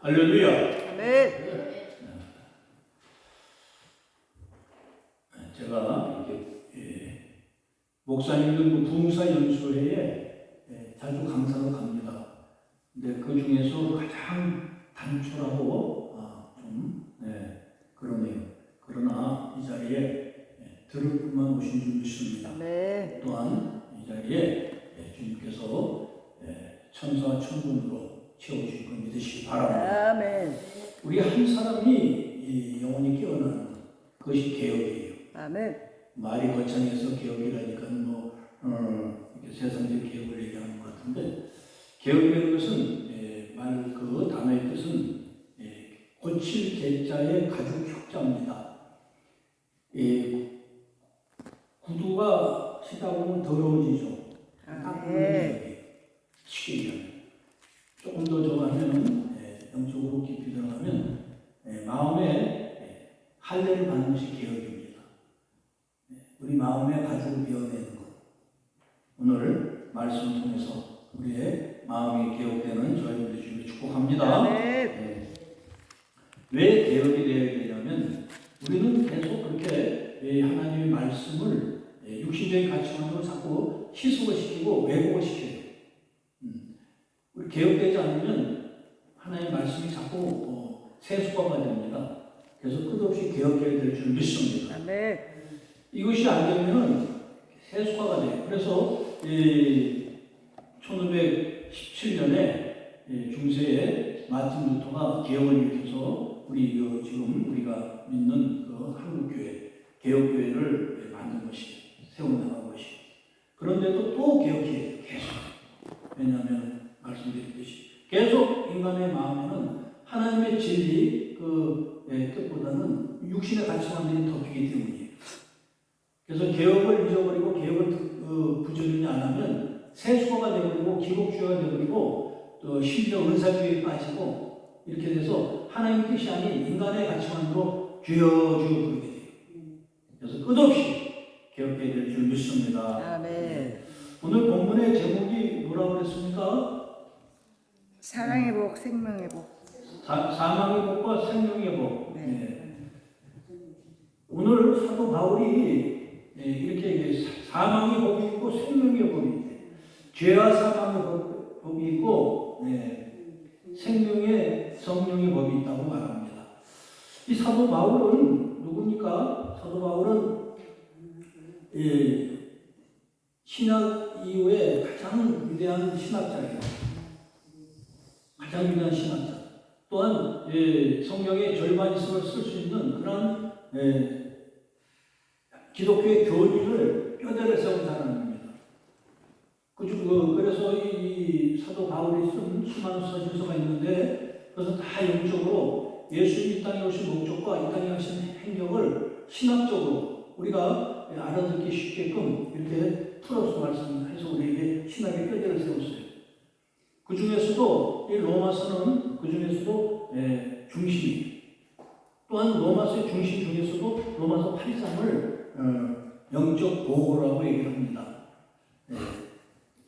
할렐루야. 아멘. 제가 목사님들 부흥사 연수회에 자주 강사로 갑니다. 근데 그 중에서 가장 단촐하고 그러네요. 그러나 이 자리에 들을 뿐만 오신 줄 믿습니다. 네. 또한 이 자리에 주님께서 천사와 천군으로 채워주실 걸 믿으시기 바랍니다. 아멘. 우리 한 사람이 영혼이 깨어나는 그것이 개혁이에요. 아멘. 말이 거창해서 개혁이라니까 이렇게 세상적 개혁을 얘기하는 것 같은데, 개혁이라는 것은 말 그 단어의 뜻은 고칠 개자의 가죽 흉자입니다. 구두가 치다 보면 더러워지죠. 쉽게 얘기하면 조금 더 좋아하면 영적으로 깊이 들어가면 마음에 할례를 받는 것이 개혁입니다. 우리 마음의 가죽을 베어내는 것. 오늘 말씀을 통해서 우리의 마음이 개혁되는 저희들의 주님을 축복합니다. 왜 개혁이 되어야 되냐면 우리는 계속 그렇게 하나님의 말씀을 육신적인 가치관으로 자꾸 희석시키고 왜곡시켜요. 우리 개혁되지 않으면 하나님의 말씀이 자꾸 세속화가 됩니다. 그래서 끝없이 개혁해야 될 줄 믿습니다. 이것이 안 되면 세속화가 돼요. 그래서 1517년에 중세에 마틴 루터가 개혁을 일으켜서 지금 우리가 믿는 그 한국교회, 개혁교회를 만든 것이, 세워나간 것이. 그런데도 또 개혁해요. 계속. 왜냐하면 말씀드렸듯이 계속 인간의 마음에는 하나님의 진리 그 뜻보다는 육신의 가치관들이 덮이기 때문이에요. 그래서 개혁을 잊어버리고 개혁을 부지런히 안 하면 세속화가 되어버리고 기복주의가 되어버리고 또 심지어 은사주의에 빠지고 이렇게 돼서 하나님 뜻이 아닌 인간의 가치관으로 주여주여 그러게 돼요. 그래서 끝없이 개혁해야 될 줄 믿습니다. 아멘. 오늘 본문의 제목이 뭐라고 그랬습니까? 사랑의 복, 생명의 복. 사망의 복과 생명의 복. 오늘 사도 바울이 이렇게 얘기해요. 사망의 복이 있고 생명의 복이 있대. 죄와 사망의 복이 있고 생명의 성령의 법이 있다고 말합니다. 이 사도 바울은 누굽니까? 사도 바울은 신약 이후에 가장 위대한 신학자예요. 가장 위대한 신학자. 또한 성경의 절반 이상을 쓸 수 있는 그런 기독교의 교리를 뼈대를 세운 사람입니다. 그래서 이 사도 바울이 쓴 수많은 서신서가 있는데 그것은 다 영적으로 예수님이 이 땅에 오신 목적과 이 땅에 하신 행적을 신학적으로 우리가 알아듣기 쉽게끔 이렇게 풀어서 말씀해서 우리에게 신학의 뼈대를 세웠어요. 그 중에서도 이 로마서는 그 중에서도 중심이에요. 또한 로마서의 중심 중에서도 로마서 8장을 영적 보호라고 얘기를 합니다.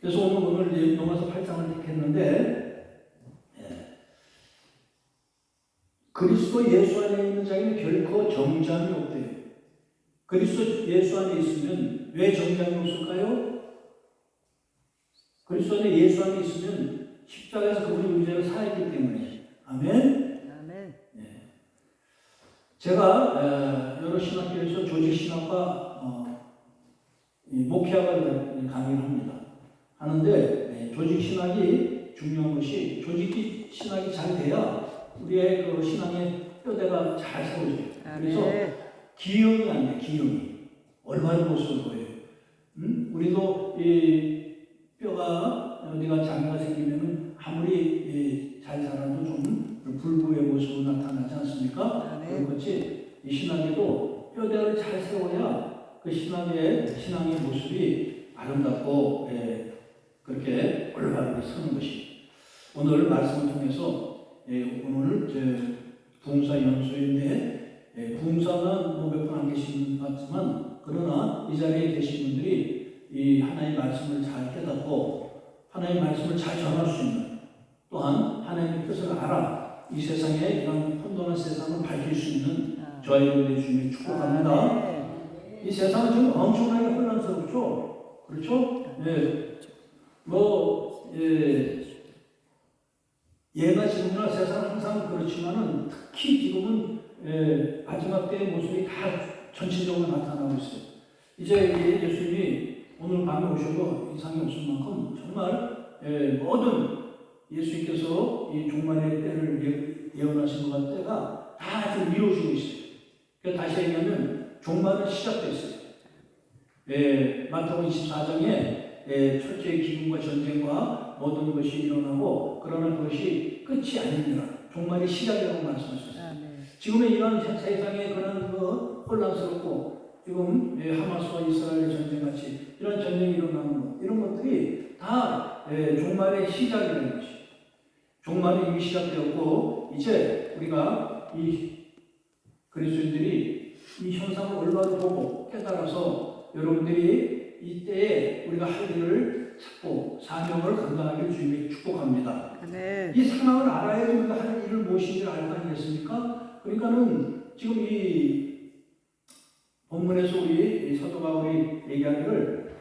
그래서 오늘 로마서 8장을 택했는데 그리스도 예수 안에 있는 자에는 결코 정죄함이 없대요. 그리스도 예수 안에 있으면 왜 정죄함이 없을까요? 그리스도 안에 예수 안에 있으면 십자가에서 그분이 우리 죄를 사했기 때문에. 아멘. 제가 여러 신학교에서 조직신학과 목회학을 강의를 합니다. 하는데 조직신학이 중요한 것이 조직신학이 잘 돼야 우리의 그 신앙의 뼈대가 잘 세워져요. 그래서 기형이 안 돼. 기형이 얼마나 모습을 보여요. 우리도 이 뼈가 어디가 장애가 생기면은 아무리 잘 자라도 좀 불구의 모습으로 나타나지 않습니까? 그렇지 이 신앙에도 뼈대를 잘 세워야 그 신앙의 모습이 아름답고 그렇게 올바르게 서는 것이. 오늘 말씀을 통해서 오늘 부흥사 연수인데 부흥사는 몇 분 안 계신 것 같지만 그러나 이 자리에 계신 분들이 이 하나님의 말씀을 잘 깨닫고 하나님의 말씀을 잘 전할 수 있는 또한 하나님의 뜻을 알아 이 세상에 이런 혼돈한 세상을 밝힐 수 있는 저희 여러분의 주님을 축복합니다. 이 세상은 지금 엄청나게 혼란스럽죠? 그렇죠? 예. 예나 지금이나 세상은 항상 그렇지만은 특히 지금은 마지막 때의 모습이 다 전체적으로 나타나고 있어요. 이제 예수님이 오늘 밤에 오셔도 이상이 없을 만큼 정말 모든 예수님께서 이 종말의 때를 예언하신 것 같은 때가 다 지금 이루어지고 있어요. 그러니까 다시 얘기하면 종말은 시작됐어요. 마태복음 24장에 철저히 기근과 전쟁과 모든 것이 일어나고 그러나 그것이 끝이 아닙니다. 종말이 시작이라고 말씀하셨어요. 지금의 이런 세상의 그런 혼란스럽고 지금 하마스와 이스라엘의 전쟁같이 이런 전쟁이 일어나는 것 이런 것들이 다 종말의 시작이라는 것이 종말이 이미 시작되었고 이제 우리가 이 그리스도인들이 이 현상을 올바로 보고 깨달아서 여러분들이 이때에 우리가 할 일을 찾고 사명을 감당하길 주님이 축복합니다. 네. 이 상황을 알아야지 우리가 할 일을 무엇인지를 알 거 아니겠습니까? 그러니까는 지금 이 본문에서 우리 사도 바울이 얘기하기를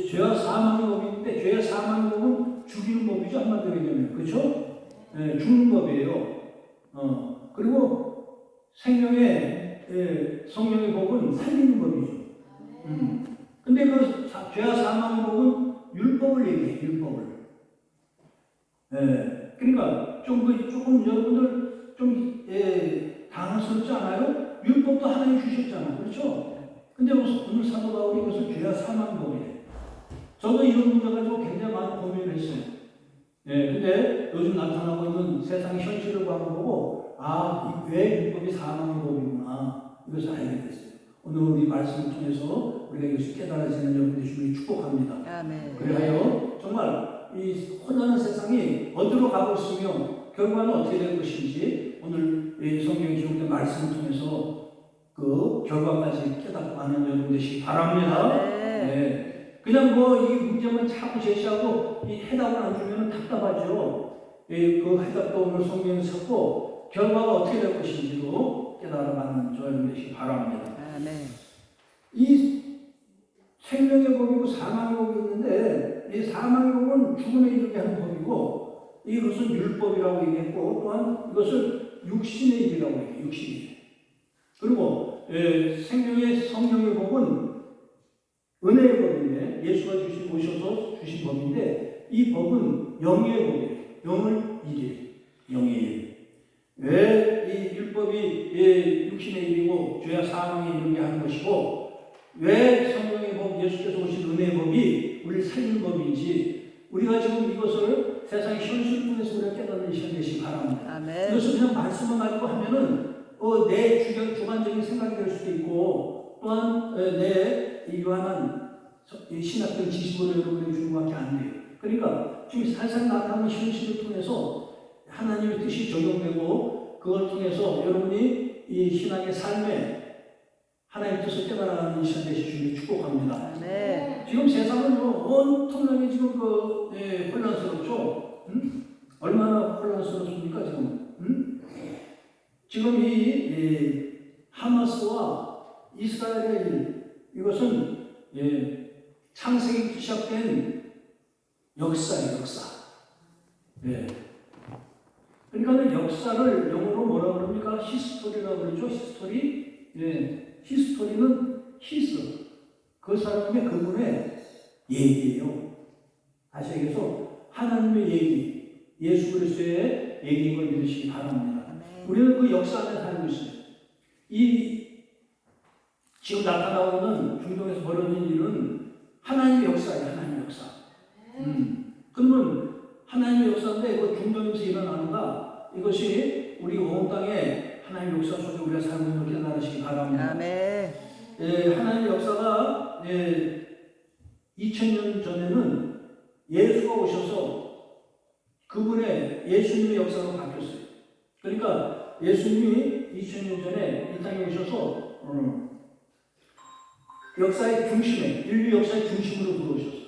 죄와 사망의 법인데 죄와 사망의 법은 죽이는 법이죠. 한마디로 얘기하면 그렇죠? 죽는 법이에요. 그리고 성령의 법은 살리는 법이죠. 근데 그 죄와 사망의 법은 율법을 얘기해요. 율법을. 그러니까 조금 여러분들 좀 당황스럽지 않아요? 율법도 하나님 주셨잖아요. 그렇죠? 근데 오늘 사도 바울이 그것을 죄와 사망의 법이에요. 저도 이런 문제 가지고 굉장히 많은 고민을 했어요. 근데 요즘 나타나고 있는 세상 현실을 보고 왜 율법이 사망의 법이구나 이것을 알게 됐어요. 오늘 우리 말씀을 통해서 우리가 이것을 깨달아지는 여러분의 주님을 축복합니다. 아멘. 그래요 정말 이 혼란한 세상이 어디로 가고 있으며 결과는 어떻게 될 것인지 오늘 이 성경에 기록된 말씀을 통해서 그 결과까지 깨닫고 가는 여러분 되시기 바랍니다. 네. 그냥 이 문제만 자꾸 제시하고 이 해답을 안 주면 답답하죠. 그 해답도 오늘 성경에 찾고 결과가 어떻게 될 것인지도 깨달아가는 저 여러분 되시기 바랍니다. 이 생명의 법이고 사망의 법이 있는데 이 사망의 법은 죽음에 이르게 하는 법이고 이것은 율법이라고 얘기했고 또한 이것을 육신의 일이라고 얘기해요. 육신의. 그리고 성령의 법은 은혜의 법인데 예수가 오셔서 주신 법인데 이 법은 영의 법이에요. 영을 일이에요. 영의 일. 왜 이 율법이 육신의 일이고 죄와 사망에 이르게 하는 것이고 왜 성령의 법 예수께서 오신 은혜의 법이 우리를 살리는 법인지 우리가 지금 이것을 세상의 현실을 통해서 우리가 깨닫는 시간 되시기 바랍니다. 이것을 그냥 말씀만 가지고 하면은 내 주관적인 생각이 될 수도 있고 또한 내 유한한 신학적 지식으로 여러분에게 주는 것밖에 안 돼요. 그러니까 지금 살살 나타나는 현실을 통해서 하나님의 뜻이 적용되고 그걸 통해서 여러분이 이 신앙의 삶에 하나님의 뜻을 깨달아가는 이 시간 되실 주님을 축복합니다. 지금 세상은 엄청나게 지금 혼란스럽죠? 얼마나 혼란스럽습니까 지금? 지금 이 하마스와 이스라엘의 일 이것은 창세기부터 시작된 역사예요. 역사. 그러니까 역사를 영어로 뭐라 그럽니까? 히스토리라고 그러죠. 히스토리. 히스토리는 히스. 그 사람의 그분의 얘기예요. 다시 얘기해서 하나님의 얘기, 예수 그리스도의 얘기인 걸 믿으시기 바랍니다. 우리는 그 역사 안에 살고 있어요. 지금 나타나고 있는 중동에서 벌어진 일은 하나님의 역사예요. 하나님의 역사. 그러면 하나님의 역사인데 그 중동에서 일어나는가 이것이 우리 온 땅에 하나님의 역사 속에 우리가 살고 있는 걸 깨달으시기 바랍니다. 하나님의 역사가 2000년 전에는 예수가 오셔서 그분의 예수님의 역사로 바뀌었어요. 그러니까 예수님이 2000년 전에 이 땅에 오셔서 역사의 중심에 인류 역사의 중심으로 들어오셨어요.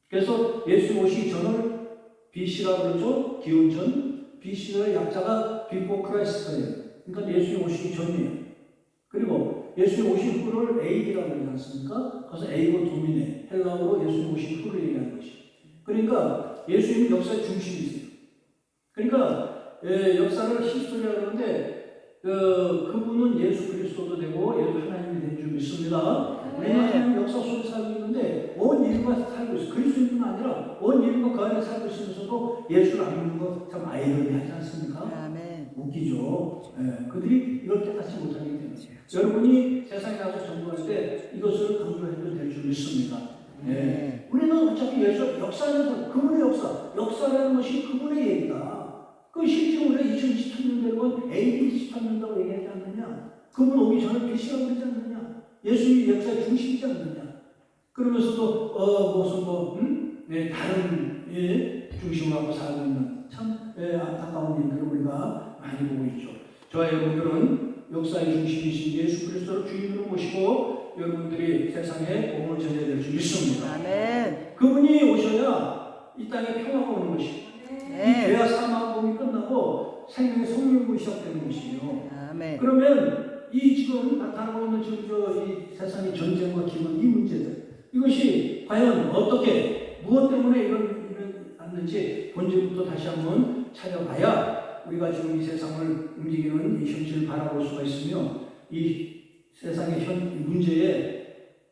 그래서 예수 오시기 전을 BC라고 그러죠. 기원전 BC의 약자가 before Christ예요. 그러니까 예수님 오시기 전이에요. 그리고 예수님 오신 후를 AD라고 하지 않습니까? 그래서 에이고 도미네, 헬라어로 예수님 오신 후를 얘기하는 것이. 그러니까 예수님은 역사의 중심이세요. 그러니까 역사를 히스토리라고 하는데 그분은 예수 그리스도도 되고 하나님이 된 줄 믿습니다. 우리는 하나님 역사 속에 살고 있는데 온 인류가 살고 있어요. 그리스도인뿐만 아니라 온 인류가 그 안에 살고 있으면서도 예수를 안 믿는 거 참 아이러니하지 않습니까? 아멘. 웃기죠. 그들이 이걸 깨닫지 못하기 때문에 여러분이 세상에 나서 전도할 때 이것을 강조해도 될 줄 믿습니다. 우리는 어차피 예수 역사에서 그분의 역사라는 것이 그분의 얘기다. 그 실제 우리가 2023년대로 AD 23년도라고 얘기하지 않느냐? 그분 오기 전에 BC라고 그러지 않느냐? 예수님이 역사의 중심이지 않느냐? 그러면서도 다른 중심을 갖고 살고 있는 참 안타까운 일들을 우리가 많이 보고 있죠. 저와 여러분들은 역사의 중심이신 예수 그리스도를 주인으로 모시고 여러분들이 세상에 복음을 전해야 될 줄 믿습니다. 아멘. 그분이 오셔야 이 땅에 평화가 오는 것이고 이 죄와 사망 끝나고 생명의 성령이 시작되는 것이에요. 아멘. 그러면 이 지금 나타나고 있는 지금 이 세상의 전쟁과 기분 이 문제들 이것이 과연 어떻게 무엇 때문에 일어났는지 본질부터 다시 한번 찾아봐야 우리가 지금 이 세상을 움직이는 이 현실을 바라볼 수가 있으며 이 세상의 문제의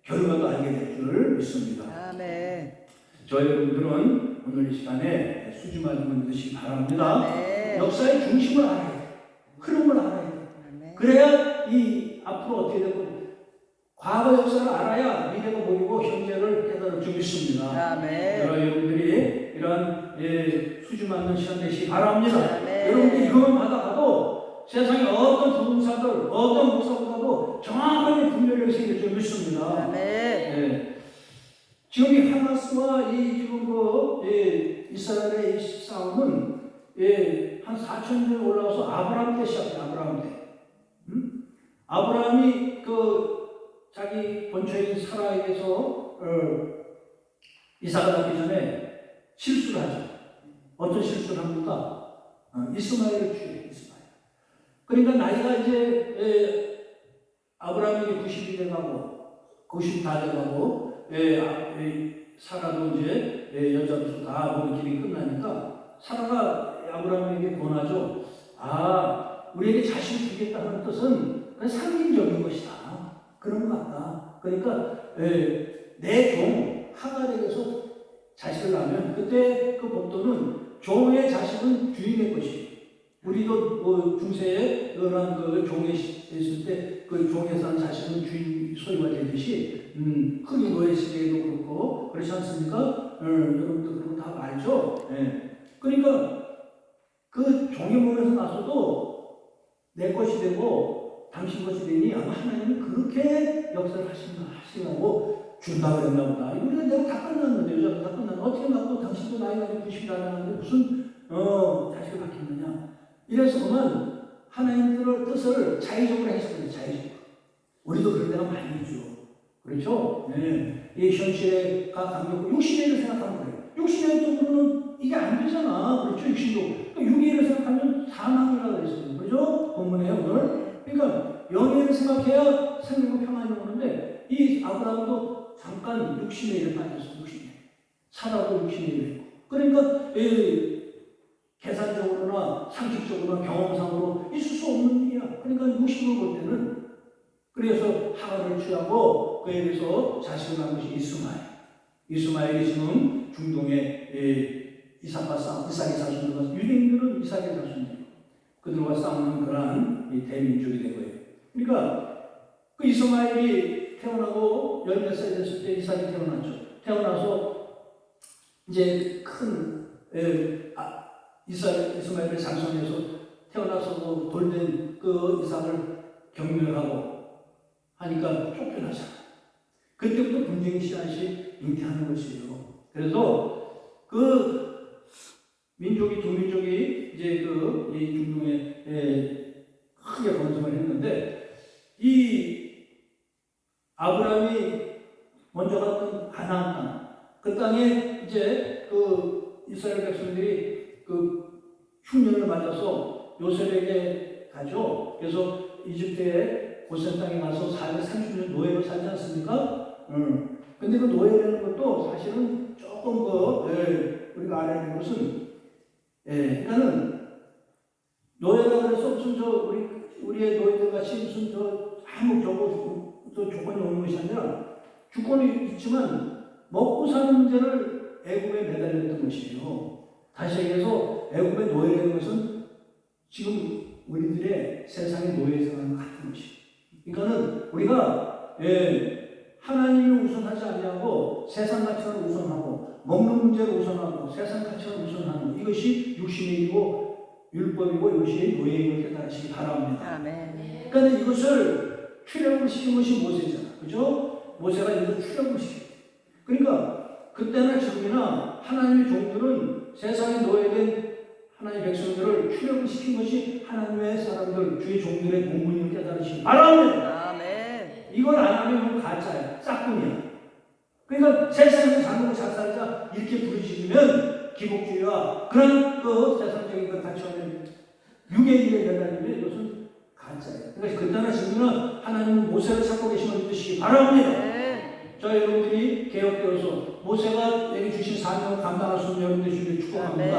결과도 알게 될 줄 믿습니다. 아멘. 저희 여러분들은 오늘 이 시간에 수지마음을 믿으시기 바랍니다. 아멘. 역사의 중심을 알아야 돼. 흐름을 알아야 돼. 아멘. 그래야 이 앞으로 어떻게 되고 과거 역사를 알아야 미래가 보이고 현재를 깨달을 줄 믿습니다. 아멘. 여러분들이 이런 수지맞는 시간 되시기 바랍니다. 아멘. 여러분들이 이것만 받아가도 세상에 어떤 부흥사들, 어떤 목사보다도 정확하게 분별력이 생길 줄 믿습니다. 아멘. 지금 이 하마스와 이 지금 이스라엘의 이 싸움은 한 4,000년 올라와서 아브라함 때 시작돼요. 아브라함 때. 아브라함이 자기 본처인 사라에게서 이삭을 낳기 전에 실수를 하죠. 어떤 실수를 합니까? 이스마엘을 취해요. 이스마엘. 그러니까 나이가 이제 아브라함이 90이 돼가고 90 다 돼가고 사라도 이제 여자로서 다 모든 길이 끝나니까 사라가 아브라함에게 권하죠. 우리에게 자식을 주겠다는 뜻은 그냥 상징적인 것이다. 그런 것 같다. 그러니까 내 종 하갈에게서 자식을 낳으면 그때 그 법도는 종의 자식은 주인의 것이에요. 우리도 중세에 그런 종에 있을 때 그 종에 사는 자식은 주인 소유가 되듯이 흑인고의 시대에도 그렇고 그렇지 않습니까? 여러분도 그런 거 다 알죠? 그러니까 그 종의 몸에서 나서도 내 것이 되고 당신 것이 되니 아마 하나님은 그렇게 역사를 하시려고 준다고 그랬나 보다. 우리가 내가 다 끝났는데 여자가 다 끝났는데 어떻게 낳고 당신도 나이가 90이 안 나는데 무슨 자식을 갖겠느냐. 이래서 보면 하나님의 뜻을 자의적으로 해석해요. 자의적으로. 우리도 그런 데가 많이 있죠. 그렇죠? 이 현실과 관계없고 육신의 생각하면 그래요. 육신의 쪽으로는 이게 안 되잖아. 그렇죠? 육신도. 육의를 생각하면 사망이라고 했어요. 그렇죠? 본문에 오늘. 그러니까 영의를 생각해야 생명과 평안이 오는데 이 아브라함도 잠깐 육신의 일에 빠졌어. 육신에. 사라도 육신의 일에 있고. 그러니까 계산적으로나 상식적으로나 경험상으로 있을 수 없는 일이야. 그러니까 육신으로 볼 때는 그래서 하갈을 취하고 그에 대해서 자식을 낳은 것이 이스마엘. 이스마엘이 지금 중동의 이삭이 자손들과 유대인들은 이삭의 자손이고 그들과 싸우는 그러한 대민족이 된 거예요. 그러니까 그 이스마엘이 태어나고 14살 됐을 때 이삭이 태어났죠. 태어나서 이제 큰 이스마엘을 장성해서 태어나서 돌된 그 이삭을 경멸하고 하니까 쫓겨나잖아. 그때부터 분쟁이 씨앗이 잉태하는 것이에요. 그래서 그 민족이 두 민족이 이제 이 중동에 크게 번성을 했는데 이 아브라함이 먼저 갔던 가나안 땅, 그 땅에 이제 그 이스라엘 백성들이 그 흉년을 심판을 맞아서 요셉에게 가죠. 그래서 이집트의 고센 땅에 가서 430년 노예로 살지 않습니까? 근데 그 노예라는 것도 사실은 조금 우리가 알아야 되는 것은, 그러니까는 노예라 그래서 무슨 우리의 노예들 같이 무슨 아무 조건이 없는 것이 아니라 주권이 있지만 먹고 사는 문제를 애굽에 매달렸던 것이에요. 다시 얘기해서 애굽의 노예라는 것은 지금 우리들의 세상의 노예 생활과 같은 것이에요. 그러니까는 우리가 하나님을 우선하지 아니하고 세상 가치를 우선하고 먹는 문제를 우선하고 세상 가치를 우선하는 이것이 육신의 일이고 율법이고 이것이 노예임을 깨달으시기 바랍니다. 아멘. 그러니까 이것을 출애굽을 시킨 것이 모세잖아. 그죠? 모세가 이것을 출애굽을 시켰어. 그러니까 그때나 지금이나 하나님의 종들은 세상에 노예된 하나님의 백성들을 출애굽을 시킨 것이 하나님의 사람들, 주의 종들의 공문임을 깨달으시기 바랍니다. 아멘. 이걸 안 하면 가짜야. 짝꿍이야. 그러니까 세상에서 잘먹고 잘 살자 이렇게 부르짖으면 기복주의와 그런 세상적인 걸 같이 하면 유괴일에 매달리면 이것은 가짜예요. 그러니까 그때나 지금은 하나님은 모세를 찾고 계심을 믿으시기 바랍니다. 자, 여러분들이 개혁되어서 모세가 내게 주신 사명을 감당할 수 있는 여러분들 주님을 축복합니다.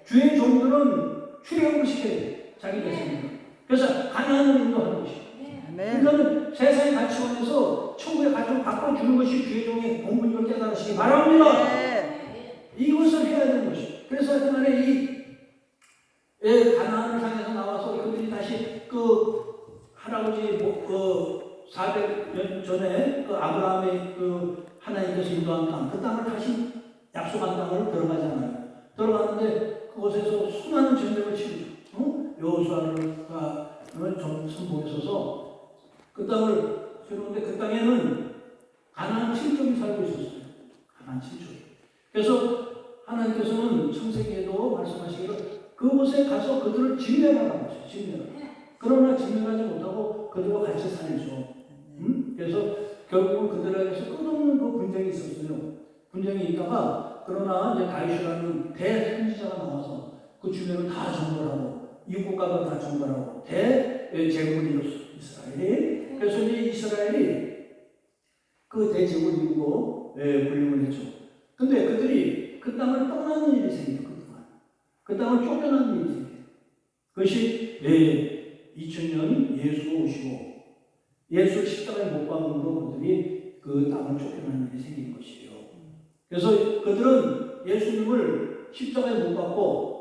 주의 종들은 출애굽을 시켜야 돼. 자기 백성들. 그래서 가나안을 인도하는 것이에요. 그러니까 세상의 가치관에서 천국의 가치를 바꿔주는 것이 주의 종의 본분임을 깨달으시기 바랍니다. 이것을 해야 되는 것이에요. 그래서 그날에 가나안을 향해서 나와서 그들이 다시 할아버지 400년 전에 아브라함의 하나님께서 인도한 땅, 그 땅을 다시 약속한 땅으로 들어가잖아요. 들어가는데 그곳에서 수많은 전쟁을 치르죠. 여호수아가 선봉에 서서 그 땅을 치르는데 그 땅에는 가나안 7족이 살고 있었어요. 가나안 7족. 그래서 하나님께서는 창세기에도 말씀하시기를 그곳에 가서 그들을 진멸하라고 하셨어요. 진멸. 그러나 진멸하지 못하고 그들과 같이 살죠. 그래서 결국은 그들에게서 끝없는 분쟁이 있었어요. 분쟁이 있다가 그러나 이제 다윗이라는 대선지자가 나와서 그 주변을 다 정벌하고 이국가도 다 정벌하고 대제국을 이뤘어. 이스라엘이. 그래서 이제 이스라엘이 그 대제국을 이루고 군림을 했죠. 근데 그들이 그 땅을 떠나는 일이 생겨요. 그 땅을 쫓겨나는 일이 생겨요. 그것이 2000년 예수가 오시고 예수 십자가에 못 박음으로 그들이 그 땅을 쫓겨나는 일이 생긴 것이에요. 그래서 그들은 예수님을 십자가에 못 박고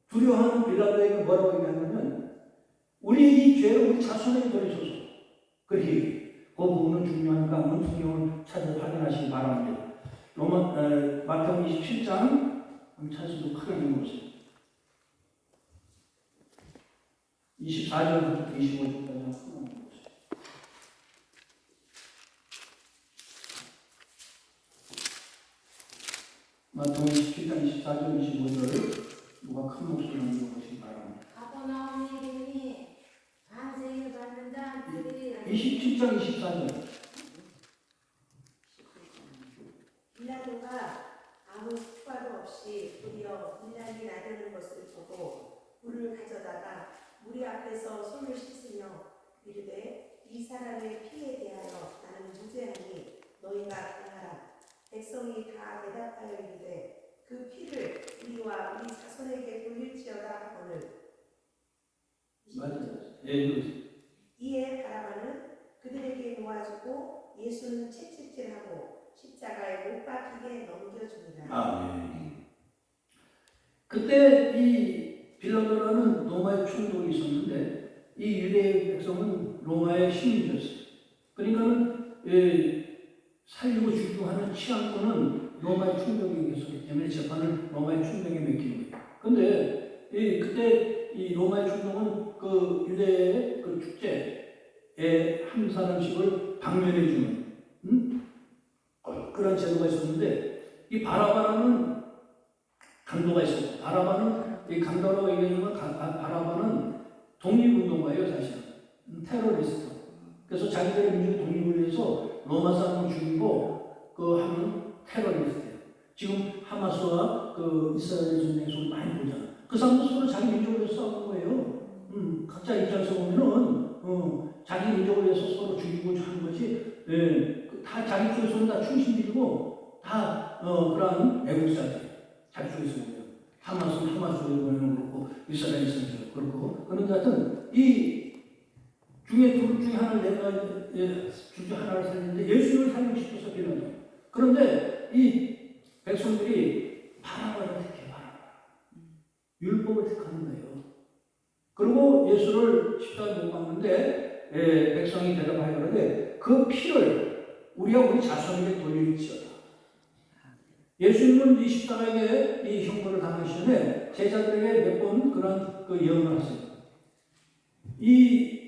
두려워하는 빌라도에게 뭐라고 얘기하냐면 우리의 이 죄를 우리 자손에게 돌리소서. 그렇게 그 부분은 중요하니까 한번 성경을 찾아서 확인하시기 바랍니다. 마태복음 27장 한번 찾아서 크게 읽어보세요. 24절부터 25절까지 한번 읽어보세요. 마태복음 27장 24절 25절을 누가 큰 목소리로 읽어보시기 바랍니다. 가버나움이 반세를 받는 자들이 27장 24절. 빌라도가 아무 수고도 없이 도리어 빌라이 나르는 것을 보고 물을 가져다가 무리 앞에서 손을 씻으며 이르되 이 사람의 피에 대하여 나는 무죄하니 너희가 당하라. 백성이 다 대답하여 이르되 그 피를 우리와 우리 자손에게 돌릴지어다 하거늘. 맞아요. 이에 바라바는 그들에게 놓아주고 예수는 채찍질하고 십자가에 못 박히게 넘겨줍니다. 그때 이 빌라도라는 로마의 총독이 있었는데 이 유대 백성은 로마의 시민이었어요. 그러니까는 살리고 죽이고 하는 치안권은 로마의 총독에게 있었기 때문에 재판을 로마의 총독에게 맡기는 거예요. 그런데 그때 이 로마의 총독은 그 유대의 그 축제에 한 사람씩을 방면해주는 그런 제도가 있었는데 이 바라바라는 강도가 있었고 바라바는 이 강도라고 얘기하는 바라바는 독립운동가예요. 사실은 테러리스트. 그래서 자기들의 민족 독립을 위해서 로마 사람을 죽이고 하는 테러리스트예요. 지금 하마스와 그 이스라엘 전쟁에서 많이 보잖아. 그 사람도 서로 자기 민족을 위해서 싸우는 거예요. 각자 입장에서 보면은 자기 민족을 위해서 서로 죽이고 하는 것이 다 자기 쪽에서는 다 충신들이고 다 그러한 애국자들 자기 쪽에서 보면 하마스는 하마스로 보면 그렇고 이스라엘에서는 그렇고 그런데 하여튼 이 중에 둘 중에 하나를 내가 둘 중 하나를 살리는데 예수님을 살리고 싶어서 빌라도 그런데 이 백성들이 바라바를 택해 바라바 율법을 택하는 거예요. 그리고 예수를 십자가에 못 박는데 백성이 대답하여 그러는데 그 피를 우리가 우리 자손에게 돌릴지어다. 예수님은 이 십자가에 이 형벌을 당하기 전에 제자들에게 몇 번 그런 그 예언을 하세요. 이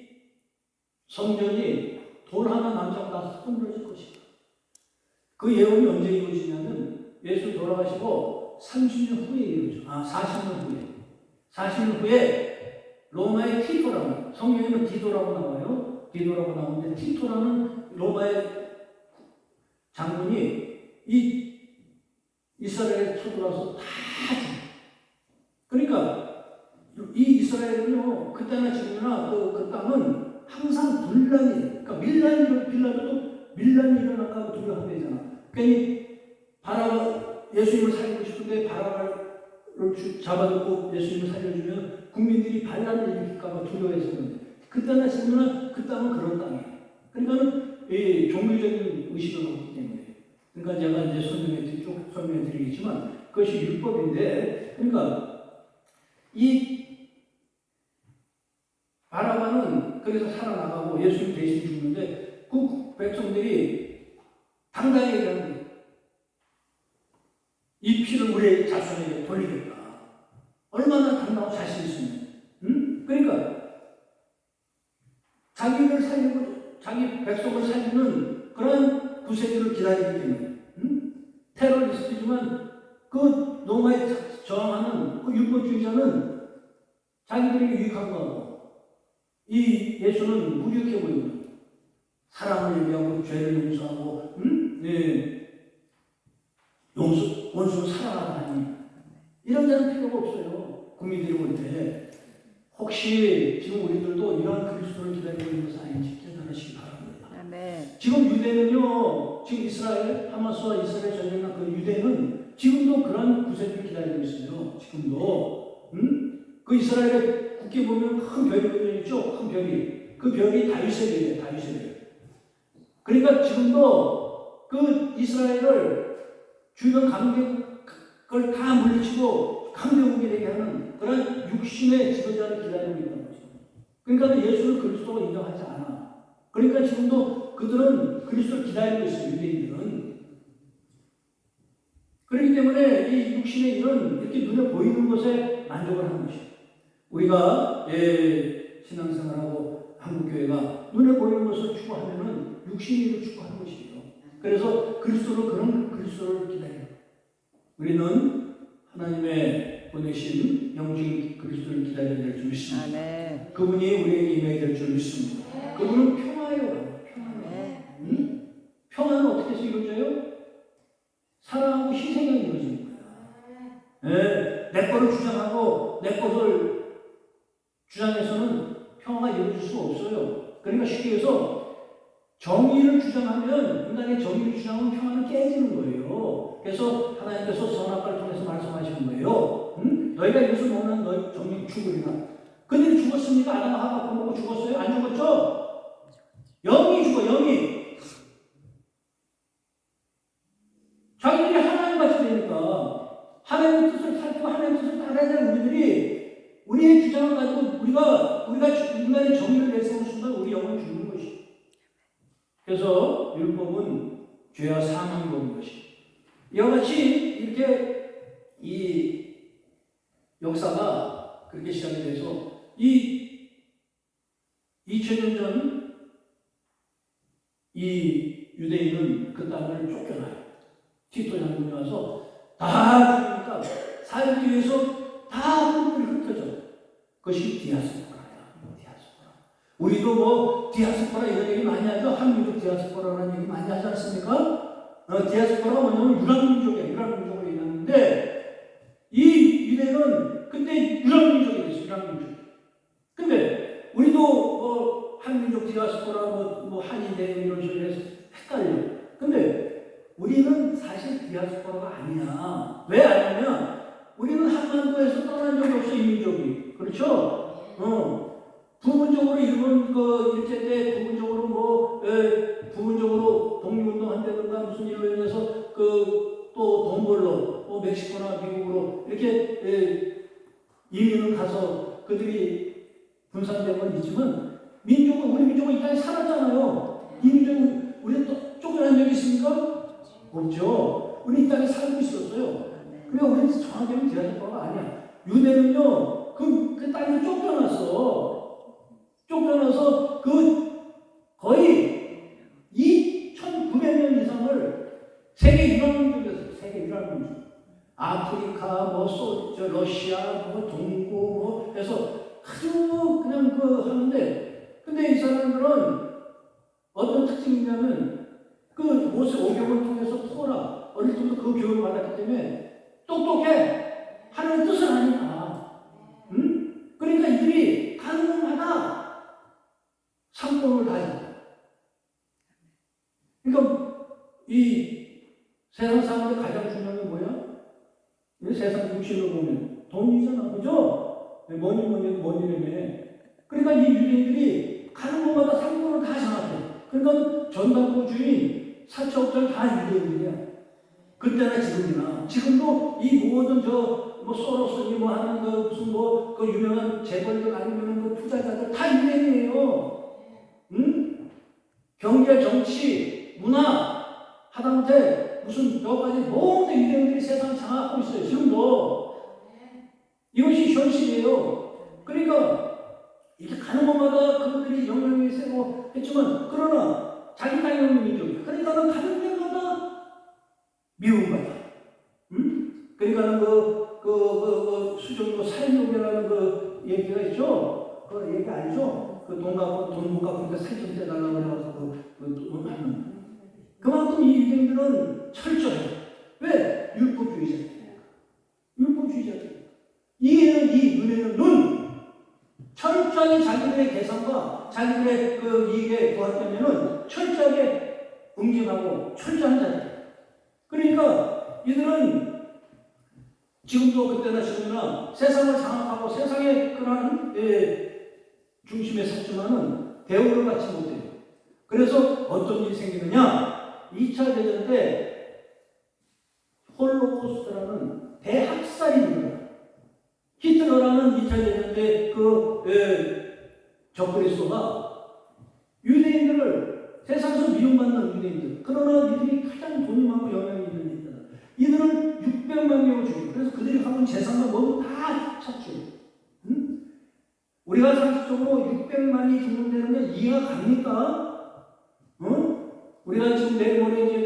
성전이 돌 하나 남자고 나서 흔들어질 것이다. 그 예언이 언제 이루어지냐면 예수 돌아가시고 30년 후에 이루어져. 40년 후에. 40년 후에 로마의 티토라고, 성경에는 디도라고 나와요. 디도라고 나오는데 티토라는 로마의 장군이 이 이스라엘에 쳐들어와서 다 죽어. 그러니까 이 이스라엘은요, 그때나 지금이나 그 땅은 항상 분란이, 그러니까 밀란이 일어날까 하고 두려워한대잖아. 그러니까 바라가 예수님을 살리고 싶은데 바라를 잡아놓고 예수님을 살려주면 국민들이 반란을 일으킬까 봐 두려워해서 그런데 그때나 지금이나 그 땅은 그런 땅이에요. 그러니까는 이 종교적인 의식을 갖기 때문에. 그러니까 제가 이제 설명해 드리겠지만 그것이 율법인데, 그러니까 이 바라바는 그래서 살아나가고 예수님 대신 죽는데 그 백성들이 당당히 얘기하는 거예요. 이 피를 우리 자손에게 돌리겠다. 얼마나 당당하고 자신 있으면. 그러니까 자기를 살리고 자기 백성을 살리는 그런 구세주를 기다리기 때문에 테러리스트지만 그 로마에 저항하는 그 율법주의자는 자기들에게 유익한 거고 이 예수는 무력해 보이는 사랑을 얘기하고 죄를 용서하고 원수를 사랑하는 이런 데는 필요가 없어요. 국민들이 볼 때 혹시 지금 우리들도 이런 그리스도를 기다리고 있는 것은 아닌지 깨달으시기 바랍니다. 아멘. 지금 유대는요, 지금 이스라엘 하마스와 이스라엘 전쟁한 그 유대는 지금도 그런 구세주를 기다리고 있어요. 지금도 그 이스라엘의 국기 보면 큰 별이 있죠. 큰 별이. 그 별이 다윗의 별이에요. 다윗의 별. 그러니까 지금도 그 이스라엘을 주변 강대국을 다 물리치고 강대국이 되게 하는 그런 육신의 지도자를 기다리고 있다는 거죠. 그러니까 예수를 그리스도가 인정하지 않아. 그러니까 지금도 그들은 그리스도를 기다리고 있어요. 유대인들은. 그렇기 때문에 이 육신의 일은 이렇게 눈에 보이는 것에 만족을 하는 것이에요. 우리가 신앙생활하고 한국교회가 눈에 보이는 것을 추구하면은 육신을 추구하는 것이에요. 그래서 그런 그리스도를 기다려요. 우리는 하나님의 보내신 영적인 그리스도를 기다려야 될 줄 믿습니다. 아멘. 그분이 우리에게 임해야 될 줄 믿습니다. 그분은 평화예요. 평화는 어떻게 해서 이루어져요? 사랑하고 희생이 이루어지는 거예요. 내 거를 주장하고 내 것을 주장해서는 평화가 이루어질 수가 없어요. 그러니까 쉽게 해서 정의를 주장하면, 인간의 정의를 주장하면 평화는 깨지는 거예요. 그래서 하나님께서 선악과를 통해서 말씀하시는 거예요. 너희가 이것을 먹으면 너희 정령 죽으리라. 그들이 죽었습니까? 아담과 하와 먹고 죽었어요? 안 죽었죠? 영이 죽어, 영이. 자기들이 하나님같이 되니까 하나님의 뜻을 살피고 하나님의 뜻을 따라야 될 우리들이 우리의 주장을 가지고 우리가 인간의 정의를 내세우는 순간 우리 영혼이 죽는 것이. 그래서 율법은 죄와 사망이 오는 것이. 이와 같이 이렇게 이 역사가 그렇게 시작이 돼서 이 2000년 전 이 유대인은 그 땅을 쫓겨나요. 티토 장군이 와서 다 죽으니까 살기 위해서 다 뿔뿔이 흩어져. 그것이 디아스포라야. 디아스포라. 우리도 뭐 디아스포라 이런 얘기 많이 하죠. 한민족 디아스포라라는 얘기 많이 하지 않습니까? 디아스포라가 뭐냐면 유랑민족이에요. 유랑민족을 얘기하는데 아니야. 왜 아니냐? 우리는 한반도에서 떠난 적이 없어, 이민족이. 그렇죠? 부분적으로 일본 일제 때 부분적으로 부분적으로 독립운동 한다든가 무슨 일로 인해서 또 돈 벌러 멕시코나 미국으로 이렇게 이민을 가서 그들이 분산된 건 있지만 우리 민족은 이 땅에 살았잖아요. 이 민족은 우리 또 쫓겨난 적이 있습니까? 없죠. 우리 이 땅에 살고 있었어요. 그러니까 우리는 정확하게 대화적과가 아니야. 유대는요, 그 땅에서 쫓겨나서 거의 2,900년 이상을 세계 유럽민족이었어요. 세계 유럽민족. 아프리카, 러시아, 동구, 해서 아주 그냥 하는데, 근데 이 사람들은 어떤 특징이 있냐면, 모세 오경을 통해서 토라, 어릴 때부터 그 교육을 받았기 때문에 똑똑해. 하나님의 뜻을 아니까. 응? 그러니까 이들이 가는 곳마다 상권을 다진다. 그러니까 이 세상 사람들 가장 중요한 게 뭐야? 이 세상 육신을 보면 돈이잖아, 그죠? 뭐니라며. 그러니까 이 유대인들이 가는 곳마다 상권을 다 장악해. 그러니까 전당포 주인 사채업자는 다 유대인들이야. 그때나 지금이나. 지금도 이 모든 소로스니 하는 무슨 유명한 재벌들 아니면 투자자들 다 유대인이에요. 응? 경제, 정치, 문화, 하다못해 무슨 여러 가지 모든 유대인들이 세상을 장악하고 있어요. 지금도. 이것이 현실이에요. 그러니까 이렇게 가는 곳마다 그들이 영향이 세고 했지만 그러나 자기 땅에 없는 민족이야. 그러니까는 가는 데마다 미움받아. 응? 그러니까는 수정도 살인욕이라는 얘기가 있죠. 그 얘기 알죠? 돈 못 갚으니까 살좀 떼달라고 해가지고 하는. 그만큼 이 유대인들은 철저해. 왜? 율법주의자들. 이해는 이, 은혜는 눈. 철저하게 자기들의 계산과 자기들의 이익에 부합되면은 철저하게 응징하고 철저한 자들. 그러니까 이들은 지금도 그때나 지금이나 세상을 장악하고 세상의 그러한 중심에 섰지만은 대우를 받지 못해요. 그래서 어떤 일이 생기느냐? 2차 대전 때 홀로코스트라는 대학살이 일어나요. 히틀러라는 2차 대전 때 적그리스도가 유대인들을 세상에서 미움받는 유대인들, 그러나 이들이 가장 돈이 많고 영향이 있는 이들, 이들을 600만 명을 죽이고, 그래서 그들이 갖은 재산과 모두 다 찼죠. 응? 우리가 상식적으로 600만이 죽는다는 게 이해가 갑니까? 응? 우리가 지금 내일 모레 이제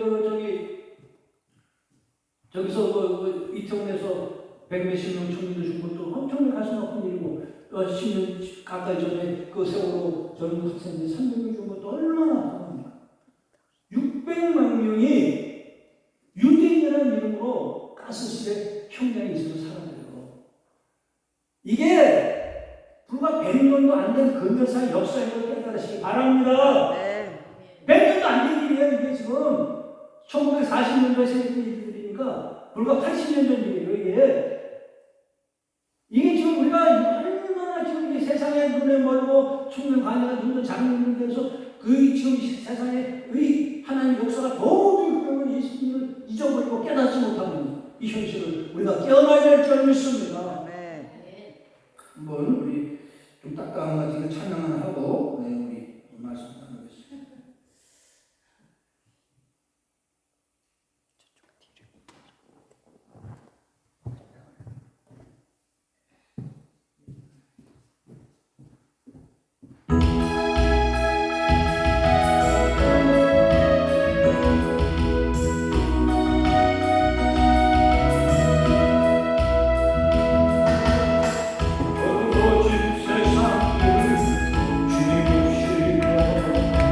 저기서 이태원에서 100몇십 명 청년들 죽은 것도 엄청나게 가슴 아픈 일이고, 10년 가까이 전에 세월호 젊은 학생들이 300명 죽은 것도 얼마나 아픕니까? 600만 명이 유대인이라는 이름으로 가스실에 형량이 있어서 살아나요. 이게 불과 100년도 안 된 근대사 역사인 걸 깨달으시기 바랍니다. 네. 100년도 안 된 일이에요. 이게 지금 1940년도에 생긴 일들이니까 불과 80년 전 일이에요. 이게 지금 우리가 얼마나 지금 이 세상에 눈에 멀고 청년 관여가 눈도 작은 데서 지금 세상에 하나님 역사가 도저히 그러면 예수님을 잊어버리고 깨닫지 못하는 이 현실을 우리가 깨어나야 될 줄 믿습니다. 네. 한번 우리 좀 딱딱한 것 같은 찬양 하나 하고 우리 말씀 나누겠습니다. 어두워진 세상을 주님 오시고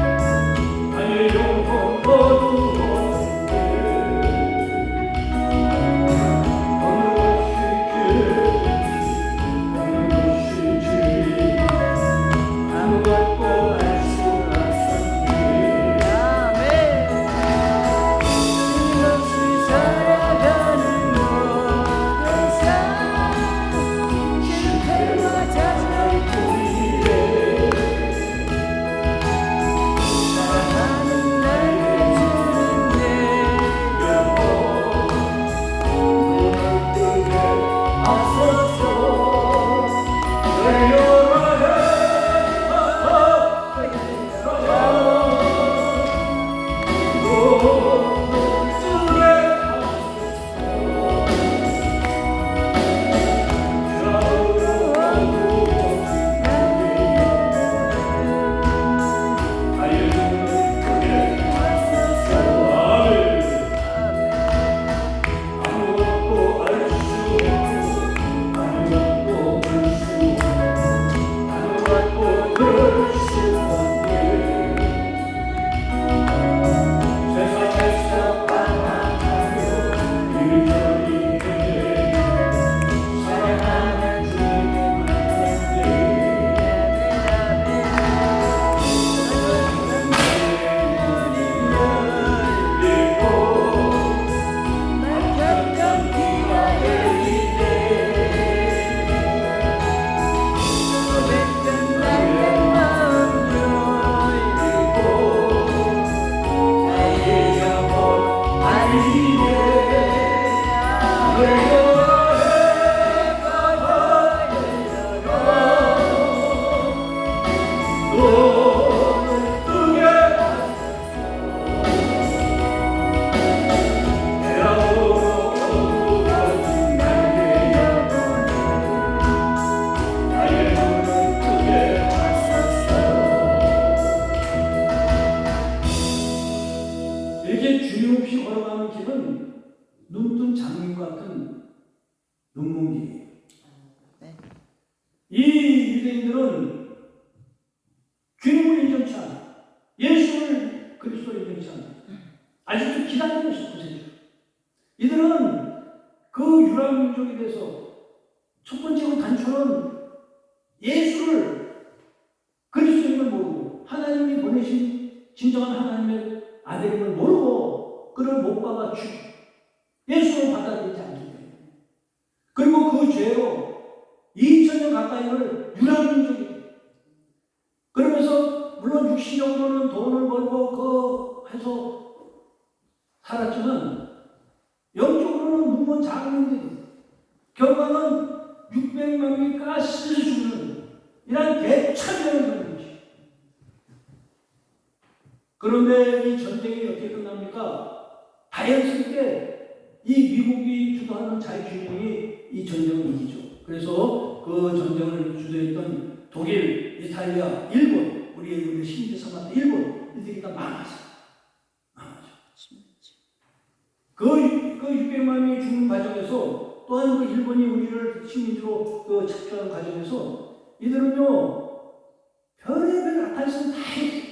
이렇게 주님 없이 걸어가는 길은 눈뜬 장님 같은 눈먼길이에요. 네. 이 유대인들은 주님을 인정치 않아. 예수를 그리스도로 인정치 않아. 아직도 기다리고 있어, 구세주. 이들은 그 유랑 민족에 대해서 첫 번째로 단초는 예수를 그리스도임을 모르고 하나님이 보내신 진정한 하나님의 아들임을 모르고 그를 못 박아 죽이고 예수를 받아들이지 않기 때문에 그리고 그 죄로 2000년 가까이를 유랑 민족이 돼. 그러면서 물론 육신적으로는 돈을 벌고 해서 살았지만 영적으로는 눈먼 장인들이 결과는 600만 명이 가스를 죽는 이런 대차별을 받는 것이. 그런데 이 전쟁이 어떻게 끝납니까? 자연스럽게 이 미국이 주도하는 자유주의이 이 전쟁을 이기죠. 그래서 그 전쟁을 주도했던 독일, 이탈리아, 일본, 우리 신지 삼았던 일본 이들이 다 망하죠. 그 600만 명이 죽는 과정에서 또한 그 일본이 우리를 식민지로 착취하는 과정에서 이들은요 별의별 나타났으면 다 했어요.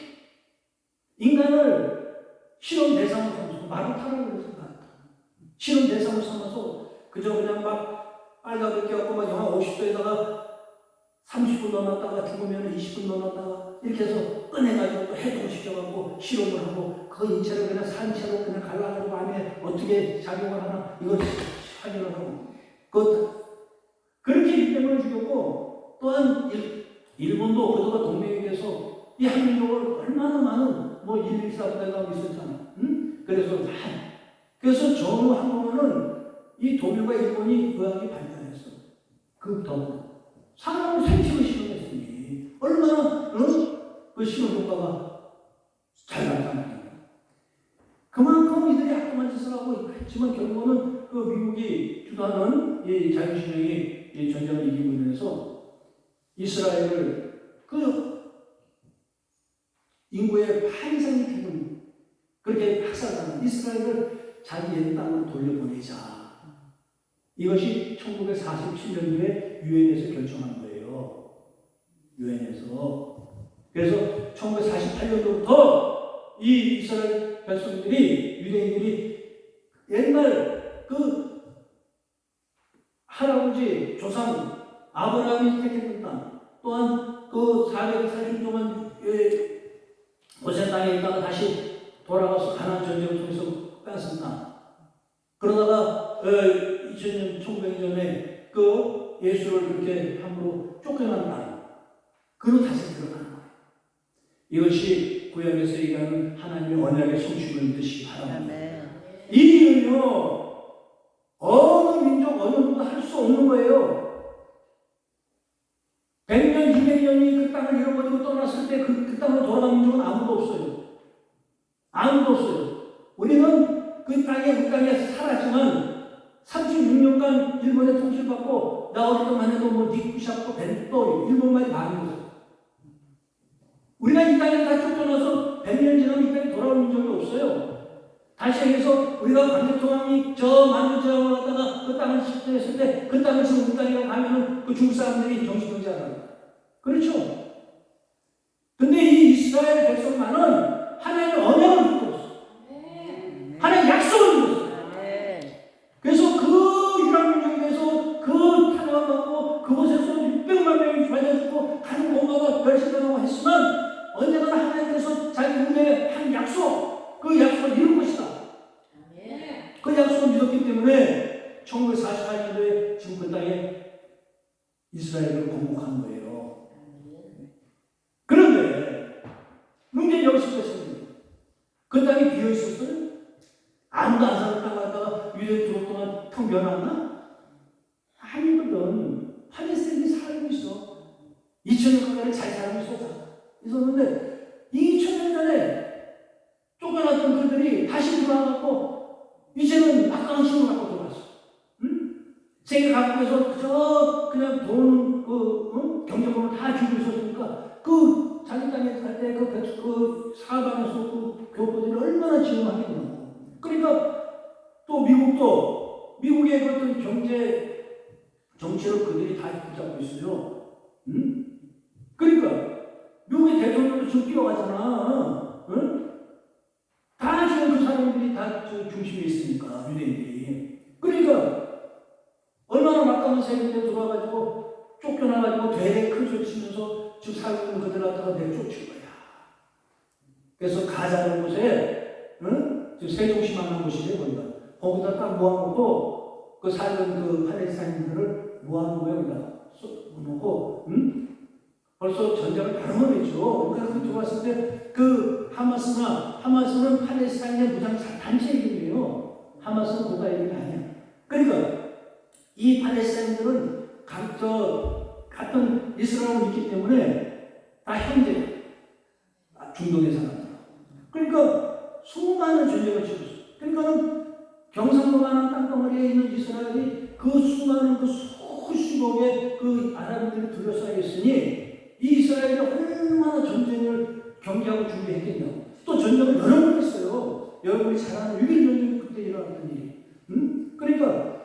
인간을 실험 대상으로 삼아서 말을 타라고 그랬습니다. 실험 대상으로 삼아서 그냥 막 빨갛게 갖고 막 영하 50도에다가 30분 넣어놨다가 죽으면 20분 넣어놨다가 이렇게 해서 꺼내가지고 또 해동시켜갖고 실험을 하고 그 인체를 그냥 산채로 그냥 갈라가지고 안에 어떻게 작용을 하나 이걸 확인을 하고 그렇게 있기 때문에 죽였고 또한 일본도 그들과 동맹이 돼서 이 한민족을 얼마나 많은 뭐1 2 4부대가 있었잖아. 응? 그래서 전후 한동안은 이 독일과 일본이 의학이 발달했어. 그 더불어 사람을 생식을 실험했으니 얼마나 그 실험 효과가 잘 나타납니다. 그만큼 이들이 악독한 짓을 하고 했지만 결국은 그 미국이 주도하는 이 자유신앙이 이 전쟁을 이기고 있면서 이스라엘을 그 인구의 8 이상이 죽은 그렇게 학살당한 이스라엘을 자기 옛 땅으로 돌려보내자. 이것이 1947년도에 유엔에서 결정한 거예요. 유엔에서. 그래서 1948년도부터 이 이스라엘 백성들이 유대인들이 옛날 그 할아버지 조상 아브라함이 택했던 땅 또한 그 440년 동안 고센 땅에 있다가 다시 돌아가서 가나안 전쟁을 통해서 뺏은 땅. 그러다가 2000년 1900년에 그 예수를 그렇게 함부로 쫓겨난 땅. 그로 다시 들어가는 거예요. 이것이 구약에서 얘기하는 하나님의 언약의 성취를 믿으시기 바랍니다. 이 일은요 어느 민족 어느 누구도 할 수 없는 거예요. 100년 200년이 그 땅을 잃어버리고 떠났을 때 그 땅으로 돌아간 민족은 아무도 없어요. 아무도 없어요. 우리는 그 땅에 살았지만 36년간 일본에 통치받고 나 어릴 때만 해도 뭐 니쿠샤코 벤또 일본말이 많은 거죠. 우리가 이 땅에 다 쫓겨나서 100년 지나면 이 땅에 돌아오는 적이 없어요. 다시 해서 우리가 광개토강이 저 만주지방을 갔다가 그 땅을 식전했을 때 그 땅을 지금 우리 땅이라고 하면은 그 중국 사람들이 정신병자 알아요. 그렇죠? 근데 이 이스라엘 백성만은 하나님의 언약을 붙고 있어. 하나님의 약속을 붙고 있어. 그래서 그 유랑민족에 대해서 그 타격을 받고 그곳에서 600만 명이 맞아주고 가는 곳마다 멸시당하고 했으면 언젠가 하나님께서 자기 운명의 한 약속 그 약속을 이룰 것이다. 그 약속을 믿었기 때문에 1948년도에 지금 그 땅에 이스라엘을 건국한 거예요. 그런데 문제는 여기서 있습니다. 그 땅이 비어 있었어요? 아무도 안 사는 땅 갔다가 유대 들어올 동안 텅 변했나? 아니거든. 팔레스타인이 살고 있어. 2000년 가까이 잘 살고 있었는데 2000년 전에 쫓겨났던 그들이 다시 돌아와갖고 이제는 막강한 힘을 갖고 들어왔어. 응? 세계 각국에서 그저 그냥 돈, 경제권을 다 주고 있었으니까 그 자기 땅에 살 때 그 사방에서 그 교포들이 얼마나 지원하겠노. 미국의 그 어떤 경제 정치를 그들이 다 붙잡고 있어요. 응? 그러니까 미국의 대통령도 지금 뛰어가잖아. 응? 다 지금 그 사람들이 다 저 중심에 있으니까 유대인들이. 그러니까 얼마나 막강한 세력인데 들어와가지고 쫓겨나가지고 되게 큰 소리 치면서 지금 살고 있는 그들 갖다가 내쫓은 거야. 그래서 가자는 곳에 응? 지금 세종시만한 곳이래 거기가. 거기다 딱 모아놓고 그 살던 그 팔레스타인들을 모아놓은 거야 거기다 쏟아놓고 응? 벌써 전쟁을 바로 벌였죠. 그래서 들어왔을 때 그 하마스는 팔레스타인의 무장 단체 이름이에요. 하마스는 국가 이름이 아니야. 그러니까 이 팔레스타인들은 같은 이스라엘을 믿기 때문에 다 형제, 중동의 사람들. 그러니까 수많은 전쟁을 치렀어. 그러니까는 경상도만한 땅덩어리에 있는 이스라엘이 그 수많은 그 수십억의 그 아랍인들이 둘러싸여 있으니 이 이스라엘이 얼마나 전쟁을 경계하고 준비했겠냐고. 또 전쟁을 여러 번 했어요. 여러분이 잘 아는 6.1 전쟁이 그때 일어났던 일이. 응? 그러니까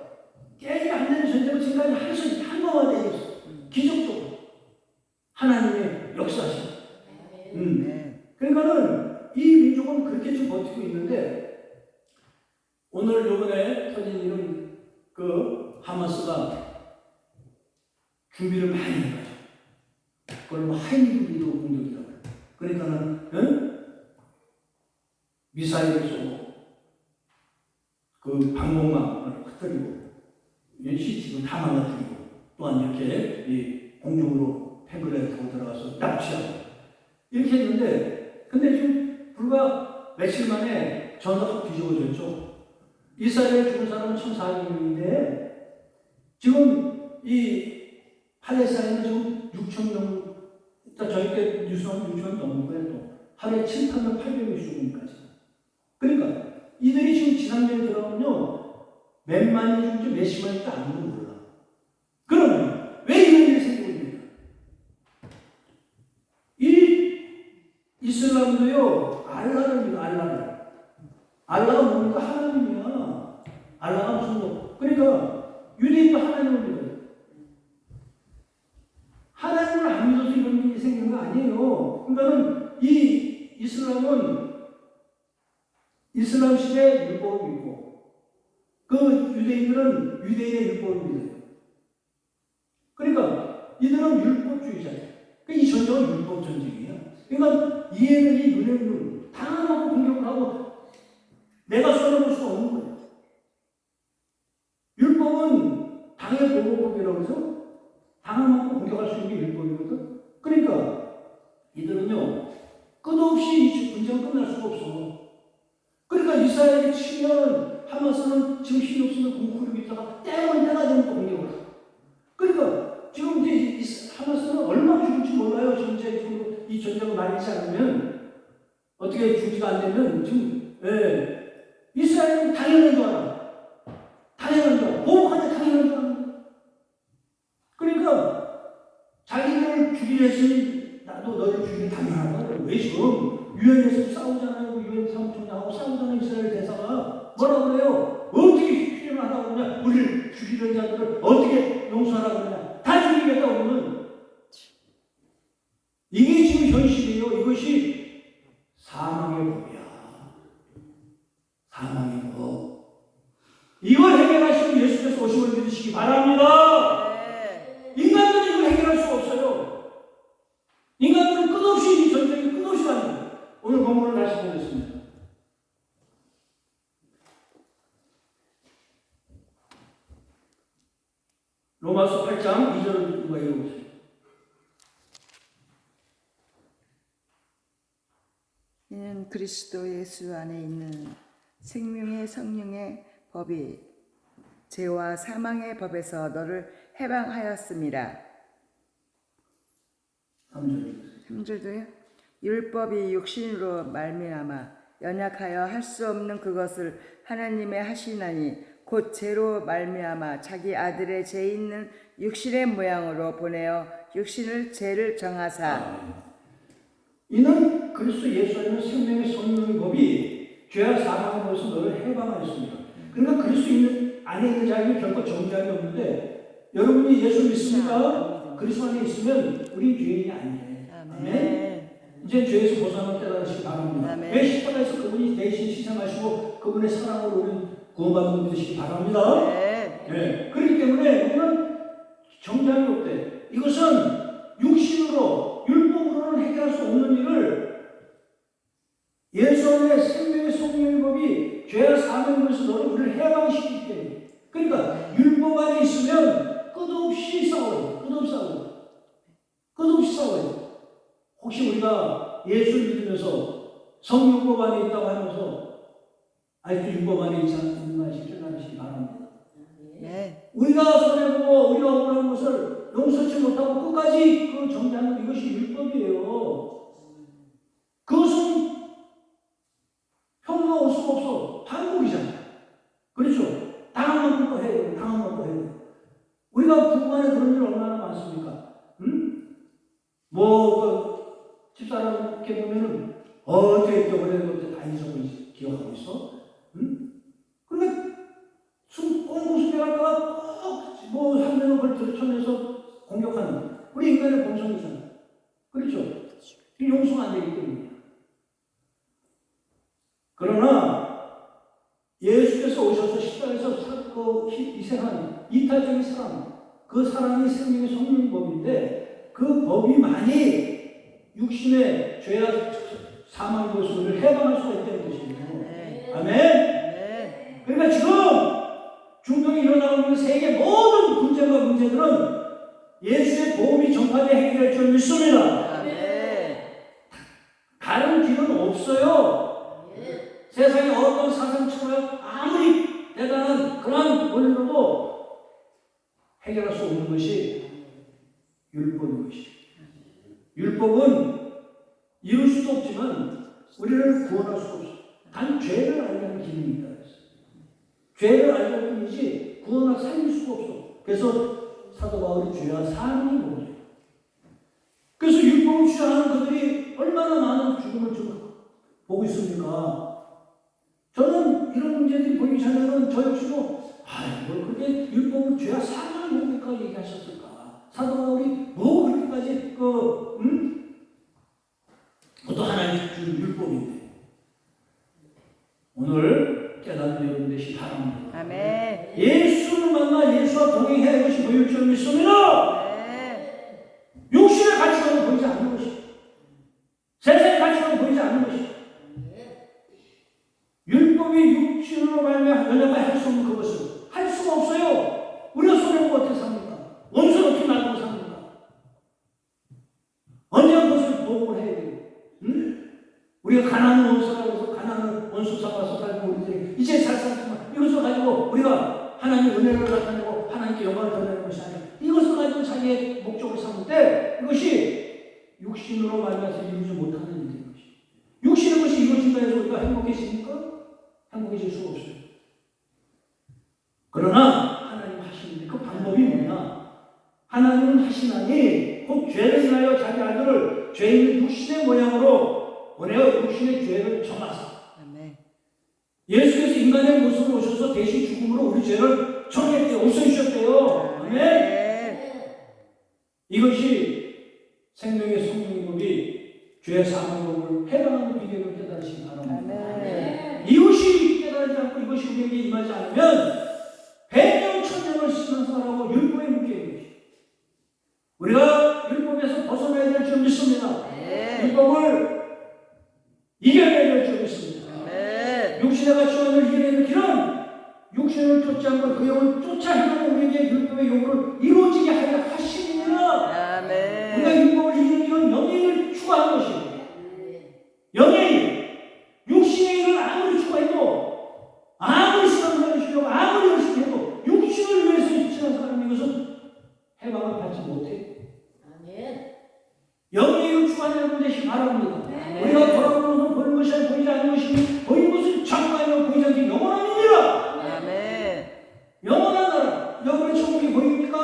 깨지 안 되는 전쟁을 지금까지 한동안 되겠어. 기적적으로. 하나님의 역사심. 그러니까는 이 민족은 그렇게 좀 버티고 있는데 오늘 요번에 터진 일은 그 하마스가 준비를 많이 해가지고 그걸 뭐 하이브리드 공격이라고. 그러니까는 미사일을 쏘고 그 방공망을 흩뜨리고 시티도 다 망가뜨리고 또한 이렇게 이 공중으로 탱크를 타고 들어가서 납치하고 이렇게 했는데 근데 지금 불과 며칠 만에 전사가 뒤집어졌죠. 이스라엘에 죽은 사람은 1,400명인데 지금 이 팔레스타인은 지금 6,000명 일단 저희 때 뉴스는 6,000명 넘는 거예요. 또 하루에 7,000명, 800명이 죽으니까 지금. 그러니까 이들이 지금 지상전에 들어가면요 몇만이 죽지 몇십만인지 아무도 몰라. 그러면 왜 이런 일이 생기고 있느냐? 이 이슬람도요 알라를 믿어. 알라가 뭡니까? 하나님이야. 알라가 무슨 뭐? 그러니까 유대인도 하나님을 믿어요. 하나님을 안 믿어서 이런 일이 생긴 거 아니에요. 그러니까는 이 이슬람은 이슬람 시대 율법을 믿고 그 유대인들은 유대인의 율법을 믿어요. 그러니까 이들은 율법주의자예요. 이 전쟁은 율법 전쟁이에요. 그러니까 이해는 이 눈에 당하고 공격을 하고 내가 손해볼 수가 없는 거예요. 율법은 당의 보호법이라고 해서 당하고 공격할 수 있는 게 율법이거든. 그러니까 이들은요 끝없이 이 분쟁은 끝날 수가 없어. 그러니까 이스라엘이 치면 하마스는 지금 힘이 없으면 공격을 있다가 때가 되면 또 공격을 하고. 그러니까 지금 이제 하마스는 얼마나 죽을지 몰라요. 지금 이 전쟁을 말리지 않으면 어떻게 중지가 안 되면 지금 이스라엘은 당연한 줄 알아. 당연한 줄 알아. 보복한테 당연한 줄 알아. 그러니까 자기를 죽이려 했으니 나도 너를 죽이기 당연하다. 왜 지금 유엔에서 싸우잖아요. 유엔 사무총장하고 싸우잖아요. 이스라엘 대사가 뭐라 그래요? 어떻게 휴전하라고 그러냐? 우리를 죽이는 자들을 어떻게 용서하라고 그러냐? 다 죽이겠다고 그러면 이게 지금 현실이에요. 이것이 사망의 법이야. 사망의 법. 이걸 해결하시면 예수께서 오심을 믿으시기 바랍니다. 인간들은 이걸 해결할 수가 없어요. 인간들은 끝없이 이 전쟁이 끝없이 가는. 오늘 본문을 다시 보겠습니다. 로마서 8장 2절을 누가 읽어보세요. 이는 그리스도 예수 안에 있는 생명의 성령의 법이 죄와 사망의 법에서 너를 해방하였습니다. 3절도요. 율법이 육신으로 말미암아 연약하여 할 수 없는 그것을 하나님의 하시나니 곧 죄로 말미암아 자기 아들의 죄 있는 육신의 모양으로 보내어 육신을 죄를 정하사 이는 그리스도 예수 안에 생명의 성령의 법이 죄와 사망의 법에서 너를 해방하였습니다. 그러니까 그리스도 있는 안에 있는 자에게 결코 정죄함이 없는데 여러분이 예수 믿습니까? 그리스도 안에 있으면 우리 죄인이 아니에요. 아멘. 이제 죄에서 벗어나 깨달으시기 바랍니다. 아멘. 왜 십자가에서 그분이 대신 희생하시고 그분의 사랑으로 우리는 구원받는 분 되시기 바랍니다. 네. 그렇기 때문에 우리는 정죄함이 없대. 이것은 육신으로 율법으로는 해결할 수 없는 일을 예수 안에 생명의 성령의 법이 죄와 사명에서 너를 우리를 해방시키기 때문에. 그러니까 율법 안에 있으면 끝없이 싸워요. 끝없이 싸워요. 혹시 우리가 예수를 믿으면서 성령법 안에 있다고 하면서 아직도 율법 안에 있지 않는가 깨달으시기 바랍니다. 네. 우리가 손해보고 우리가 억울한 것을 용서치 못하고 끝까지 그 정죄하는 이것이 율법이에요. 그것은 평화가 올 수가 없어. 반복이잖아요. 그렇죠? 당한 만큼 또 해야 되고 당한 만큼 해야 되고. 우리가 부부간에 그런 일 얼마나 많습니까? 집사람께 보면은 어떻게 오래된 것들 다 잊어버리지 기억하고 있어? 그러니까 꽁꽁 숨겨갔다가 꼭 한 명을 그걸 들춰내서 공격하는 우리 인간의 본성이잖아요. 그렇죠? 용서가 안 되기 때문에. 그러나 예수께서 오셔서 십자가에서 희생한 이타적인 사랑, 그 사랑이 생명의 성령의 법인데 그 법이만이 육신의 죄와 사망의 것을 해방할 수가 있다는 것이에요. 아멘. 그러니까 지금 중동에 일어나고 있는 세계 모든 분쟁과 문제들은 예수의 복음이 전파돼 해결할 줄 믿습니다. 다른 길은 없어요. 세상에 어떤 사상처럼 아무리 대단한 그러한 원리로도 해결할 수 없는 것이 율법인 것이에요. 율법은 이룰 수도 없지만 우리를 구원할 수도 없어요. 단 죄를 알게 하는 기능이 있다. 죄를 알게 할 뿐이지 구원을 살릴 수가 없어. 그래서 사도 바울이 죄와 사함이 뭐죠? 그래서 율법을 주장하는 그들이 얼마나 많은 죽음을 좀 보고 있습니까? 저는 이런 문제들이 보이기 전에는 저 역시도 뭘 그렇게 율법을 죄와 사함을 뭡니까 얘기하셨을까? 사도 바울이 뭐 그렇게까지 그것도 하나님 준 율법인데 오늘 깨닫는 여러분 되시기 바랍니다. 아멘. 예수를 만나 예수와 동행해야 이것이 보일 줄 믿습니다. 육신의 가치관은 보이지 않는 것이, 세상의 가치관은 보이지 않는 것이, 율법이 육신으로 말미암아 연약하게 할 수 없는 그것을 할 수가 없어요. 우리가 손해보고 어떻게 삽니까? 원수를 어떻게 놔두고 삽니까? 언제나 그것을 보복을 해야 돼요. 우리가 가난한 원수라고 해서 가난한 원수 삼아서 살고 우리들이 이제 잘 살지만 이것을 가지고 우리가 하나님의 은혜를 나타내고 하나님께 영광을 드러내는 것이 아니라 이것을 가지고 자기의 목적을 삼을 때 이것이 육신으로 말미암아서 이루지 못하는 일인 것이. 육신의 것이 이루어진다 해서 우리가 행복해집니까? 행복해질 수가 없어요. 그러나 하나님 하시는데 그 방법이 뭐냐? 하나님은 하시나니 곧 죄를 인하여 자기 아들을 죄 있는 육신의 모양으로 보내어 육신의 죄를 정하사. 예수께서 인간의 모습으로 오셔서 대신 죽음으로 우리 죄를 정했대요. 없애주셨대요. 아멘. 이것이 생명의 성령의 법이 죄 사망의 법을 해방하는 비결을 깨달으시기 바랍니다. 이것이 깨달지 않고 이것이 우리에게 임하지 않으면 백년 천년을 신앙생활하고 율법에 묶여 있는 것이. 우리가 율법에서 벗어나야 될 줄 믿습니다. 율법을 이겨내야 될 줄 믿습니다. 육신의 가치관을 이겨내는 길은 육신을 쫓지 않고 그 영을 쫓아 행하는 우리에게 율법의 요구를 이루어지게 하려 하십니다. 우리가 율법을 이기는 길은 영의 일을 추구하는 것입니다. 영의 일, 육신의 일을 아무리 추구해도 아무리 신앙생활을 하려고 아무리 열심히 해도 육신을 위해서 신앙생활하는 것은 해방을 받지 못해요. 영의 일을 추구하는 분 되시기 바랍니다. 우리가 돌아보는 것은 보이는 것이 아니라 보이지 않는 것이니 보이는 것은 잠깐이며 보이지 않는 영원한 일이라. 영원한 나라, 영원의 천국이 보입니까?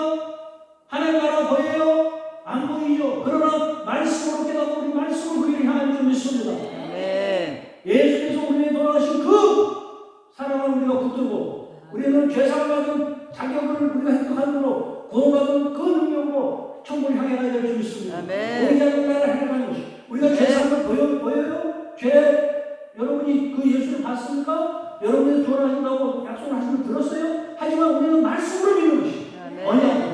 우리는 죄사함받은 자격을 우리가 획득함으로 구원받은 그 능력으로 천국을 향해 가야 될 줄 믿습니다. 아멘. 우리 자는 나를 행하는 것이 우리가 네. 죄사함을 보여요? 여러분이 그 예수를 봤습니까? 여러분이 구원하신다고 약속을 하시면 들었어요? 하지만 우리는 말씀으로 믿는 것이 아멘. 언약.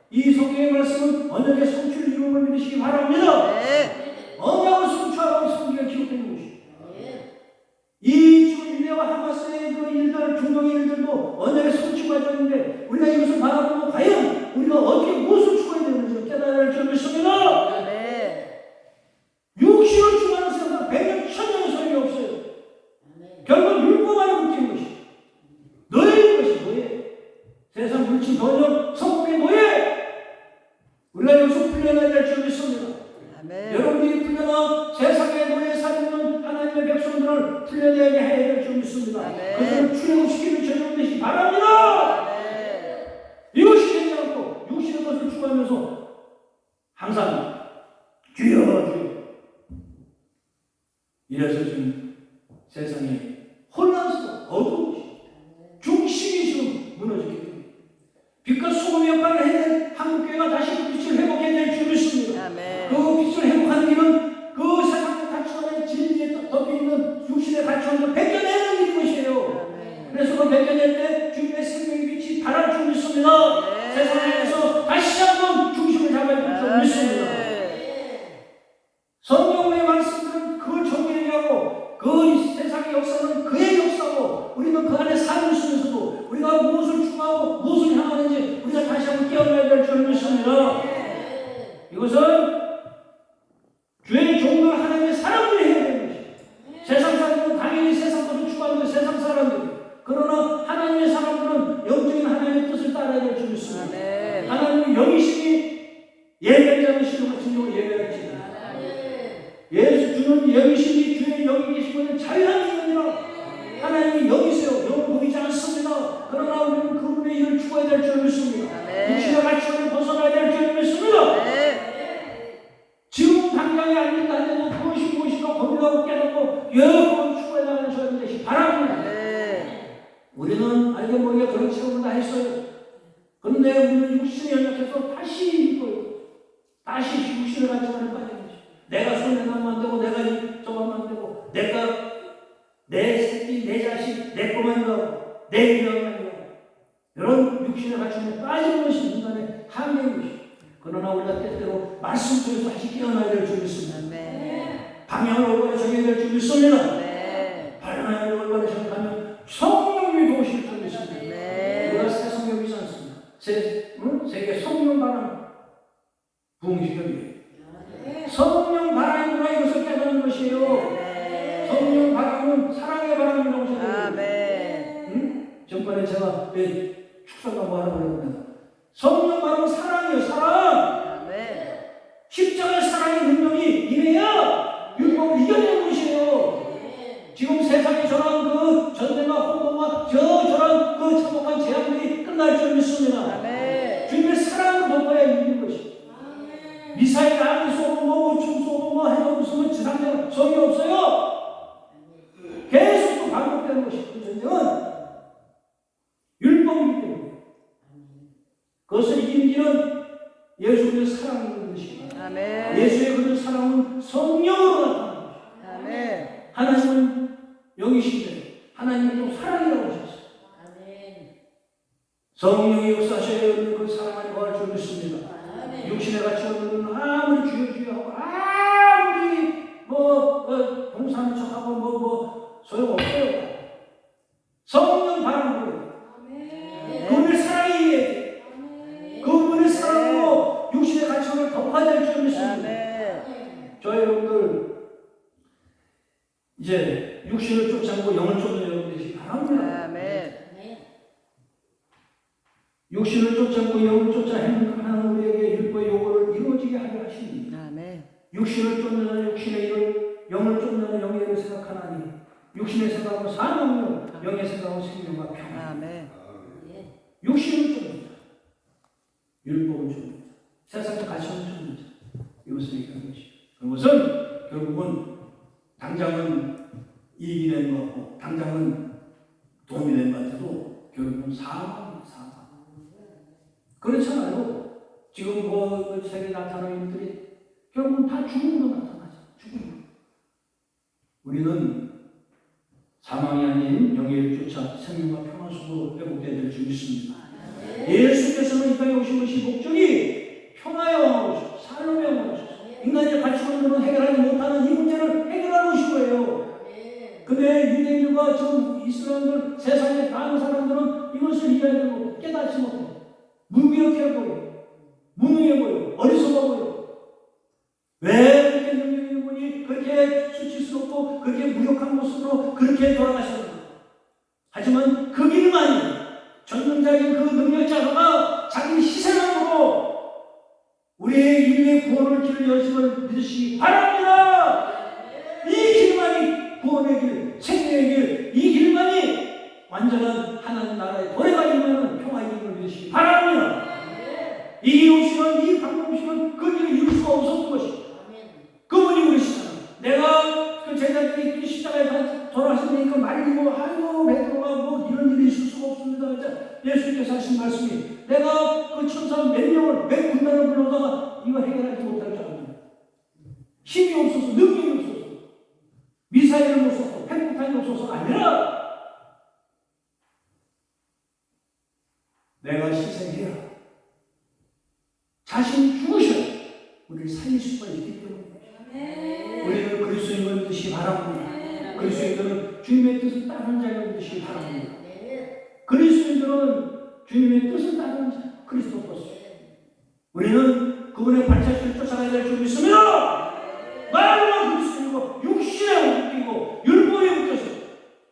이 성경의 말씀은 언약의 성취를 이루는 걸 믿으시기 바랍니다. 네. 언약을 성취하라고 성경에 기록된 것이. 이 지금 유대와 하마스의 그 일들, 중동의 일들도 언약의 성취 과정인데 우리가 이것을 바라보고 과연 우리가 어떻게 무엇을 추구해야 되는지 깨달아야 할 줄 믿습니다. 네. 육신을 추구하는 세상 100년, 1000년의 소용이 없어요. 결국 율법 안에 묶인 것이 너의 것이 뭐예요? 세상 물질, 번역, 성공의 뭐예요? 우리가 여기서 풀려나야 될 줄 믿습니다. 아멘. 여러분들이 풀려나 세상의 노예에 살있는 하나님의 백성들을 풀려내게 해야 될 줄 믿습니다. 아멘. 그들을 출애굽시키는 저녁 되시기 바랍니다. 아멘. 이것이 되지 않고 육신의 것을 추구하면서 항상 주여 주여 이래서 지금 세상이 혼란스럽고 어두운 것이 중심이 지금 무너지기 때문에 빛과 소금의 역할을 해야 될 한국교회가 다시 그 빛을 회복해야 될 줄 믿습니다. 아멘. 그 빛을 회복하는 길은 그 세상의 가치관의 진리에 덮여있는 육신의 가치관을 벗겨내는 일인 것이에요. 아멘. 그래서 그 벗겨낼 때 주님의 생명의 빛이 발할 줄 믿습니다. 네. 세상에서 다시 한번 중심을 잡아야 될 줄 믿습니다. 성경의 말씀은 그 정의하고 그 세상의 역사는 그의 역사고 우리는 그 안에 삶을 쓰면서도 우리가 무엇을 추구하고 무엇을 향하는지 우리가 다시 한번 깨어나야 될 줄 믿습니다. 이것은 주의 종들 하나님의 사람들이 해야 되는 것이에요. 세상 사람들은 당연히 세상 것을 추구하는 게 세상 사람들이에요. 그러나 하나님의 사람들은 영적인 하나님의 뜻을 따라야 될 줄 믿습니다. 아멘. 하나님의 영이심이 예배자는 신호 같은 경우 예배할지 예수 주는 영이심이 주의 영이 계시면 자유함이 있느니라. 하나님이 영이세요. 영은 보이지 않습니다. 그러나 우리는 그분의 일을 추구해야 될 줄 믿습니다. 육신의 가치관을 벗어나야 될 줄 믿습니다. 지금 당장에 알린다 하는데도 그것이 무엇인가 고민하고 깨닫고 여러 추구해 나가는 사람이 되시 바랍니다. 우리는 알게 모르게 그런 체험을 다 했어요. 그런데 우리는 육신에 연약해서 다시 이거예요. 다시 육신의 가치관을 빠지는 거죠. 내가 손해만 만들고 내가 저만 만들고 내가 내 새끼, 내 자식, 내 것만 가고 내 일만 가고 이런 육신의 가치관에 빠지는 것이 인간의 한계인 것이죠. 그러나 우리가 때때로 말씀 속에서 다시 깨어나야 될 줄 믿습니다. 방향을 올바로 정해야 될 줄 믿습니다. 방향을 올바로 정하면 성령이 도우실 줄 믿습니다. 우리가 새 성경이지 않습니다. 세계 성령 바람 부흥시켜줘요. 성령 바람이구나 이것을 깨닫는 것이에요. 성령 바람은 사랑의 바람이라고 생각해요. 전번에 제가 축사가 뭐 하라고 그랬는데 성령 바람은 사랑이에요. 사랑. 십자가의 사랑의 능력이 임해야 율법을 이겨내는 것이에요. 지금 세상에 저런 그 전쟁과 혼동과 저런 그 참혹한 재앙들이 끝날 줄 믿습니다. 주님의 사랑을 덮어야 이기는 것이. 미사일 아무리 쏘고 총 쏘고 해도 무슨 지상전 소용이 없어요. 계속 또 반복되는 것이 그 전쟁은 율법이기 때문에 그것을 이기는 길은 예수의 사랑이 있는 것입니다. 예수의 그 사랑은 성령으로 나타나는 것입니다. 하나님은 영이신데 하나님은 또 사랑이라고 하셨어요. 성령이 역사하셔야 하는 그 사랑 안에 거할 줄 믿습니다. 육신의 가치관은 아무리 주여주여하고 아무리 봉사하는 척하고 소용없어요. 성령 바람으로 그분의 사랑이 임해야 돼요. 그분의 사랑으로 육신의 가치관을 덮어야 될 줄 믿습니다. 저 여러분들 이제 육신을 쫓아고 영을 쫓는 여러분 되시기 바랍니다. 육신을 쫓아고 영을 쫓아 행하는 우리에게 율법의 요구를 이루어지게 하려 하십니다. 육신을 쫓는 육신의 일을 영을 쫓는 영의 일을 생각하나니 육신의 생각은 사망이요 영의 생각은 생명과 평안. 육신을 쫓는다. 율법을 쫓는다. 세상의 가치를 쫓는다. 이것을 얘기하는 것이죠. 그것은 결국은 당장은 이익이 되는 것 같고 당장은 도움이 되는 것 같아도 결국은 사망. 그렇잖아요. 지금 뭐 세계 나타나는 일들이 결국은 다 죽음으로 나타나죠. 죽음. 우리는 사망이 아닌 영예를 쫓아 생명과 평화 속으로 회복되어야 될 줄 믿습니다. 예수께서는 이 땅에 오신 것이 목적이 평화의 왕으로서 삶의 왕으로서 인간의 가치관으로 해결하지 못하는 이 문제를 해결하는 것인 거예요. 근데 유대인들과 지금 이슬람들 세상에 많은 사람들은 이것을 이해하지 못해 깨닫지 못해 무기력해 보여 무능해 보여 어리석어 보여. 왜 그렇게 능력 있는 분이 그렇게 수치스럽고 그렇게 무력한 모습으로 그렇게 돌아가셨나. 하지만 그 길만이 전능자인 그 능력자가 자기 희생함으로 우리의 인류의 구원을 길을 여심을 믿으시기 바랍니다. 이 길만이 구원의 길, 생명의 길, 이 길만이 완전한 하나님 나라의 도래가 임하는 평화의 길을 믿으시기 바랍니다. 이 길 없이는 이 방법 없이는 그 길을 이룰 수가 없었던 것입니다. 그분이 그러시잖아요. 내가 그 제자들이 그 십자가에 돌아가시니까 말리고 아이고 베드로가 뭐 이런 일이 있을 수가 없습니다. 예수님께서 하신 말씀이 내가 그 천사 몇 명을 몇 군단을 불러다가 이거 해결하지 못할 줄 압니다. 힘이 없어서 능력이 없어서 미사일을 없어서 핵폭탄이 없어서 아니라 내가 희생해야 자신이 죽으셔야 우리를 살릴 수가 있기 때문에 우리는 그리스도인을 믿으시기 바랍니다. 그리스도인들은 주님의 뜻을 따르는 자를 믿으시기 바랍니다. 그리스도인들은 주님의 뜻을 따르는 자, 그리스도로서 우리는 그분의 발자취를 쫓아가야 될 줄 믿습니다. 말로만 그리스도이고 육신에 묶이고 율법에 묶여서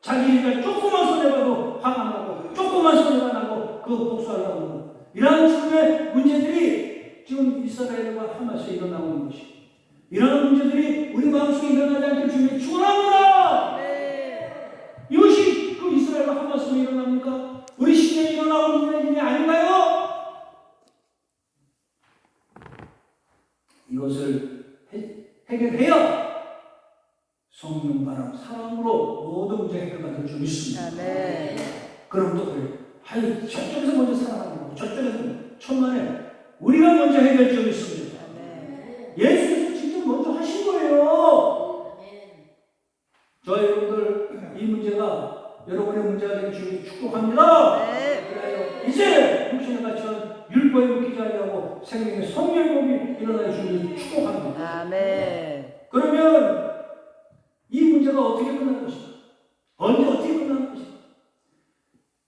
자기가 조그만 손해봐도 화가 나고 조그만 손해가 나고 그거 복수하려고 하고 이러한 지금의 문제들이 지금 이스라엘과 하마스에 일어나고 있는 것입니다. 이러한 문제들이 우리 마음속에 일어나지 않게 주님이 축원합니다. 이것이 그 이스라엘과 하마스에 일어납니까? 우리 시대에 일어나고 있는 일이 아닌가요? 이것을 해결해야 성령 바람 사랑으로 모든 문제 해결가 될 줄 믿습니다. 그럼 또 그래요. 아유 저쪽에서 먼저 사랑하는 거고 저쪽에서 천만에 우리가 먼저 해결 줄 믿습니다. 예수께서 직접 먼저 하신 거예요. 저 여러분들 이 문제가 여러분의 문제가 되길 주님 축복합니다. 이제 육신에 갇힌 율법에 묶이지 아니하고 생명의 성령의 몸이 일어나야 주님 축복합니다. 그러면 이 문제가 어떻게 끝날 것인가? 언제 어떻게 끝날 것인가?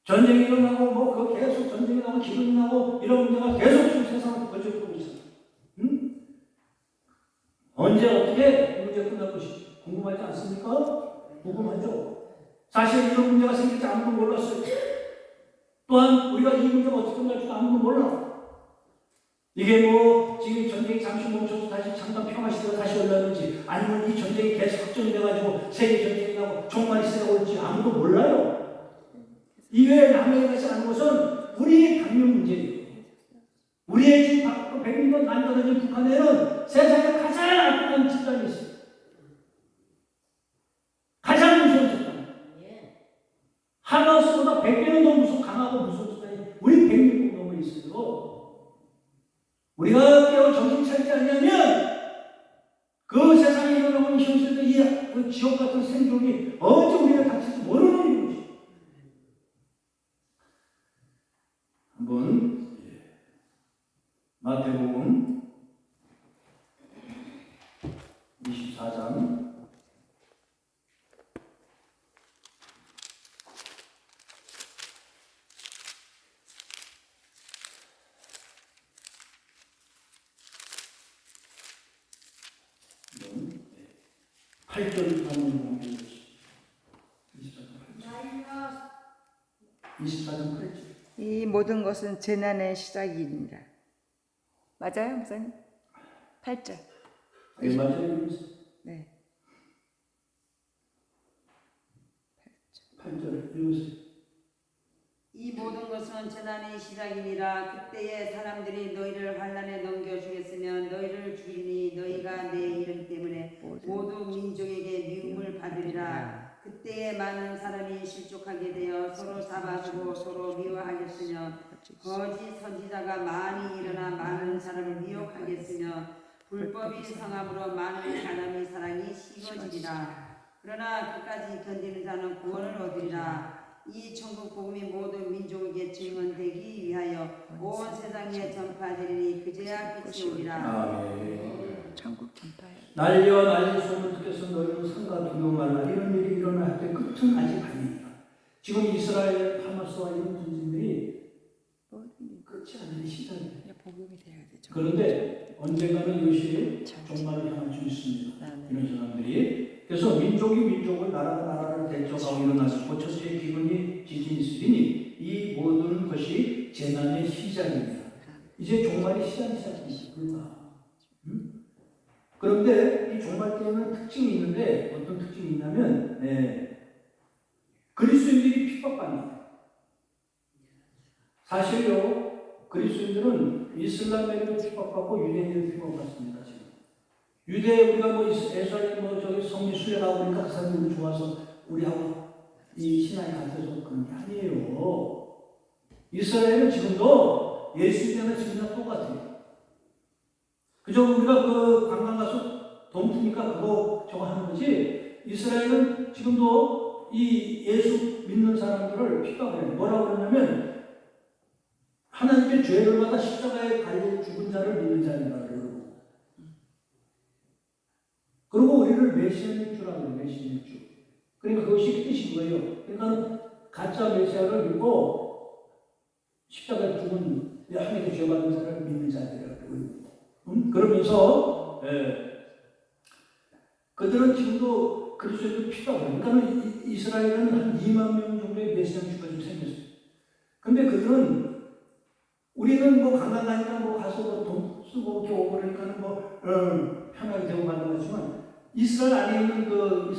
전쟁이 일어나고 뭐 그 계속 전쟁이 나고 기근이 나고 이런 문제가 계속 지금 세상을 거쳐오고 있어요. 응? 언제 어떻게 이 문제가 끝날 것인지 궁금하지 않습니까? 궁금하죠? 사실 이런 문제가 생길지 아무도 몰랐어요. 또한 우리가 이 문제가 어떻게 끝날지 아무도 몰라. 이게 뭐 지금 전쟁이 잠시 멈춰서 다시 잠깐 평화 시대가 다시 올라오는지 아니면 이 전쟁이 계속 확전이 돼가지고 세계 전쟁이 나고 종말이 시대가 올지 아무도 몰라요. 이외에 남에게 가지 않은 것은 우리의 강력 문제예요. 우리의 지금 백미권 만들어진 북한에는 세상에 가장 악한 집단이 있어요. 가장 무서운 집단. 하마스보다 100배는 더 무서운 강하고 무서운 집단이 우리 백미권 넘어 있어요. 우리가 깨어 정신 차리지 않냐면 그 세상에 일어나고 있는 현실들 그 지옥 같은 생존이 언제 우리가 닥칠지 모르는 일이죠. 한번 마태복음 24장 8절 한번 보겠습니다. 24장 8절. 이 모든 것은 재난의 시작이니라. 맞아요, 목사님? 8절. 네, 맞아요. 네. 8절 읽으세요. 이 모든 것은 재난의 시작이니라. 그때에 사람들이 너희를 환난에 넘겨주겠으면 너희를 죽이니 너희가 내 이름 때문에 모든 민족에게 미움을 받으리라. 그때에 많은 사람이 실족하게 되어 서로 잡아주고 서로 미워하겠으며 거짓 선지자가 많이 일어나 많은 사람을 미혹하겠으며 불법이 성함으로 많은 사람의 사랑이 식어지리라. 그러나 그까지 견디는 자는 구원을 얻으리라. 이 천국 복음이 모든 민족에게 증언되기 위하여 온 세상에 전파되리니 그제야 끝이 오리라. 아멘. 천국 전파해. 날려 날릴 소문을 듣겠어 너희는 상가 두려워 말라. 이런 일이 일어날 때 끝은 아직 아니니라. 지금 이스라엘 하마스와 이런 전쟁들이 끝이 아닌 시작이에요. 복음이 돼야 되죠. 그런데 언젠가는 이것이 종말을 향할 수 있습니다. 이런 사람들이. 그래서 민족이 민족을 나라가 나라를 대적하고 일어나시고 첫째 기근이 지진이 있으리니 이 모든 것이 재난의 시작입니다. 이제 종말의 시작입니다. 그런데 이 종말 때에는 특징이 있는데 어떤 특징이 있냐면 그리스도인들이 핍박받니다. 사실요 그리스도인들은 이슬람에도 핍박받고 유대인에도 핍박받습니다. 지금 유대 우리가 뭐 에스라엘 뭐 저기 성지 순례가 보니까 그 사람들이 우리 좋아서 우리하고 이 신앙이 같아서 그런 게 아니에요. 이스라엘은 지금도 예수 때문에 지금이나 똑같아요. 그저 우리가 그 관광 가서 돈 푸니까 그거 저거 하는 거지. 이스라엘은 지금도 이 예수 믿는 사람들을 핍박을 해요. 뭐라고 그러냐면 하나님께 죄를 받아 십자가에 달려 죽은 자를 믿는 자입니다. 그리고 우리를 메시아인 줄 알아요. 메시아인 줄. 그러니까 그것이 뜻인 거예요. 그러니까 가짜 메시아를 믿고 십자가에 죽은 하나님께 죄 받은 자를 믿는 자들이라고. 그러면서 그들은 지금도 그리스도인들 핍박을. 그러니까 이스라엘은 한 2만 명 정도의 메시아주가 좀 생겼어요. 근데 그들은 우리는 뭐 관광 가니까 뭐 가서 뭐 돈 쓰고 이렇게 오고 그러니까는 뭐 편하게 되고 가는 거지만 이스라엘 안에 있는 그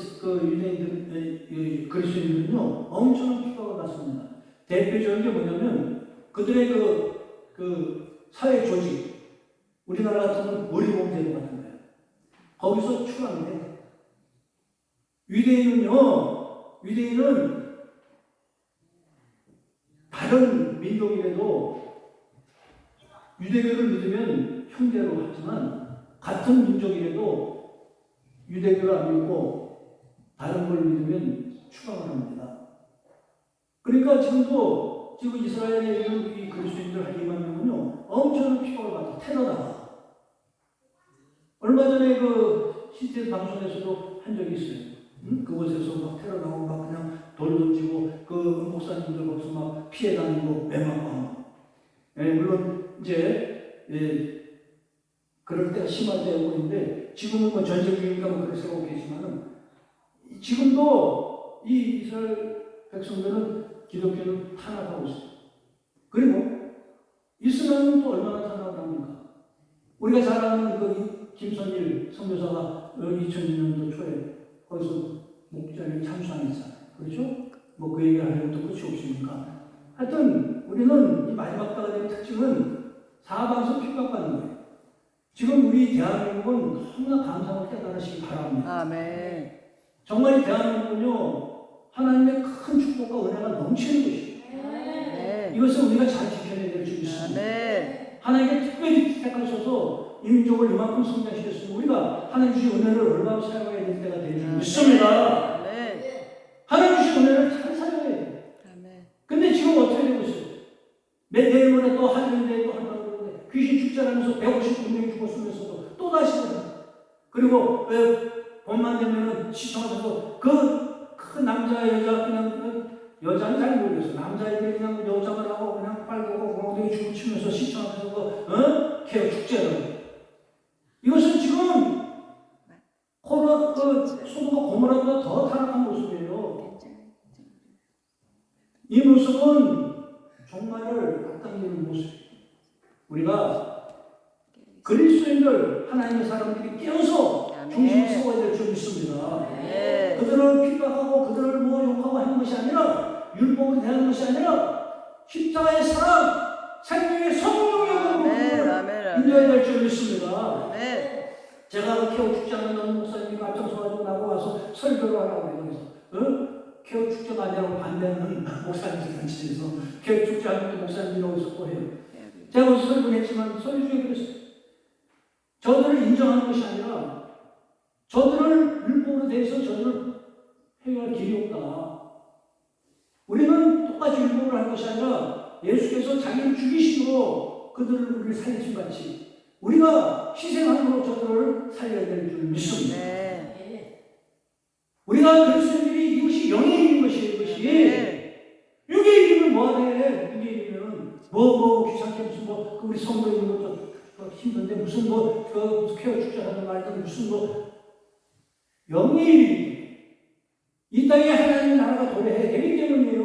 유대인들 그리스도인들은요 엄청난 핍박을 받습니다. 대표적인 게 뭐냐면 그들의 그 사회 조직 우리나라 같으면 머리봉제도 같은 거예요. 거기서 추방돼. 유대인은 다른 민족이라도 유대교를 믿으면 형제로 하지만 같은 민족이라도 유대교를 안 믿고 다른 걸 믿으면 추방을 합니다. 그러니까 지금도 지금 이스라엘에 있는 이 그리스도인들 한 2만 명은요 엄청난 핍박을 받고 테러다. 얼마 전에 그 CTN 방송에서도 한 적이 있어요. 그곳에서 막 테러나고 막 그냥 돌 던지고 그 목사님들 거기서 막 피해 다니고 매맞고 물론 이제 그럴 때가 심할 때고 있는데 지금은 뭐 전쟁 중이니까 뭐 그렇게 생각하고 계시지만은 지금도 이 이스라엘 백성들은 기독교를 탄압하고 있어요. 그리고 이슬람은 또 얼마나 탄압을 합니까? 우리가 잘 아는 그 김선일 선교사가 2002년도 초에 거기서 목자를 참수하였잖아요. 그렇죠? 뭐 그 얘기를 하려면 또 끝이 없으니까. 하여튼 우리는 이 마지막 때가 된 특징은 사방에서 핍박받는 거예요. 지금 우리 대한민국은 너무나 감사하고 깨달으시기 바랍니다. 아멘. 정말 이 대한민국은요 하나님의 큰 축복과 은혜가 넘치는 것이에요. 네. 이것을 우리가 잘 지켜내야 될 줄 믿습니다. 네. 하나님께 특별히 택하셔서 이 민족을 이만큼 성장시켰으면 우리가 하나님 주신 은혜를 얼마나 사용해야 될 때가 될 줄 믿습니다. 하나님 주신 은혜를 잘 사용해야 돼요. 근데 지금 어떻게 되고 있어요? 내일 모레 또 하늘인데 또 한다고 그러는데 귀신 축제라면서 159명이 죽었으면서도 또 다시 그리고 봄만 되면은 시청하셔서 그 남자 여자 그냥 여자는 잘 모르겠어. 남자애들이 그냥 여자만 하고 그냥 빨고 엉덩이 춤을 추면서 시청하면서 개혁 축제를. 이것은 지금 코로나 소돔과 고모라보다 더 타락한 모습이에요. 이 모습은 종말을 앞당기는 모습. 우리가 그리스도인들 하나님의 사람들이 깨어서 중심을 세워야 될 줄 믿습니다. 그들을 핍박하고 그들을 뭐 욕하고 하는 것이 아니라 율법을 대하는 것이 아니라 십자가의 사랑, 생명의 성령으로 인도해야 될 줄 믿습니다. 제가 그 개혁 축제하는 목사님이 앞장서가지고 나고 와서 설교를 하라고 해요. 개혁 축제가 아니라고 반대하는 목사님들 단체에서 개혁 축제 하면 또 목사님이라고 해서 해요. 제가 어제 설명했지만 설교 중에 그랬어요. 저들을 인정하는 것이 아니라 저들을 율법으로 대해서 저들을 회개할 길이 없다. 우리는 똑같이 율법을 할 것이 아니라 예수께서 자기를 죽이심으로 그들을 우리를 살리신 같이 우리가 희생함으로 저들을 살려야 될 줄 믿습니다. 우리가 그리스도인들이 이것이 영의 일인 것이에요. 이것이 육의 일이면 뭐하래? 육의 일이면 뭐 귀찮게 무슨 우리 성도 있는 것도 힘든데 무슨 쾌어 축제하는 말든 무슨 영의 일입니다. 이 땅에 하나님의 나라가 도래해야 되기 때문이에요.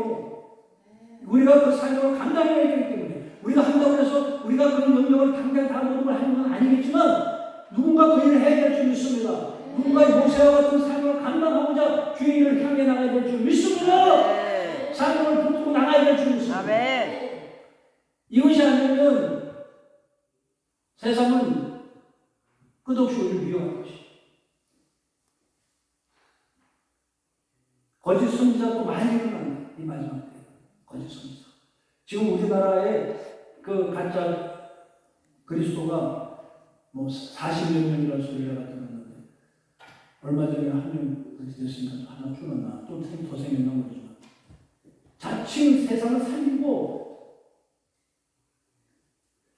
우리가 그 사역을 감당해야 되기 때문에 우리가 한다고 해서 우리가 그런 능력을 당장 다 모든 걸 하는 건 아니겠지만 누군가 그 일을 해야 될 줄 믿습니다. 누군가 모세와 같은 사역을 감당하고자 주의 일을 향해 나가야 될 줄 믿습니다. 사역을 붙들고 나가야 될 줄 믿습니다. 이것이 아니면 세상은 끝없이 우리를 미워할 것이다. 거짓 선지자도 많이 일어난다. 이 마지막 때 거짓 선지자. 지금 우리나라에 그 가짜 그리스도가 뭐 40몇 명이라는 소리가 들었는데 얼마 전에 한 명 그렇게 됐으니까 하나 줄었나 또 더 생겼나 모르지만 자칭 세상을 살리고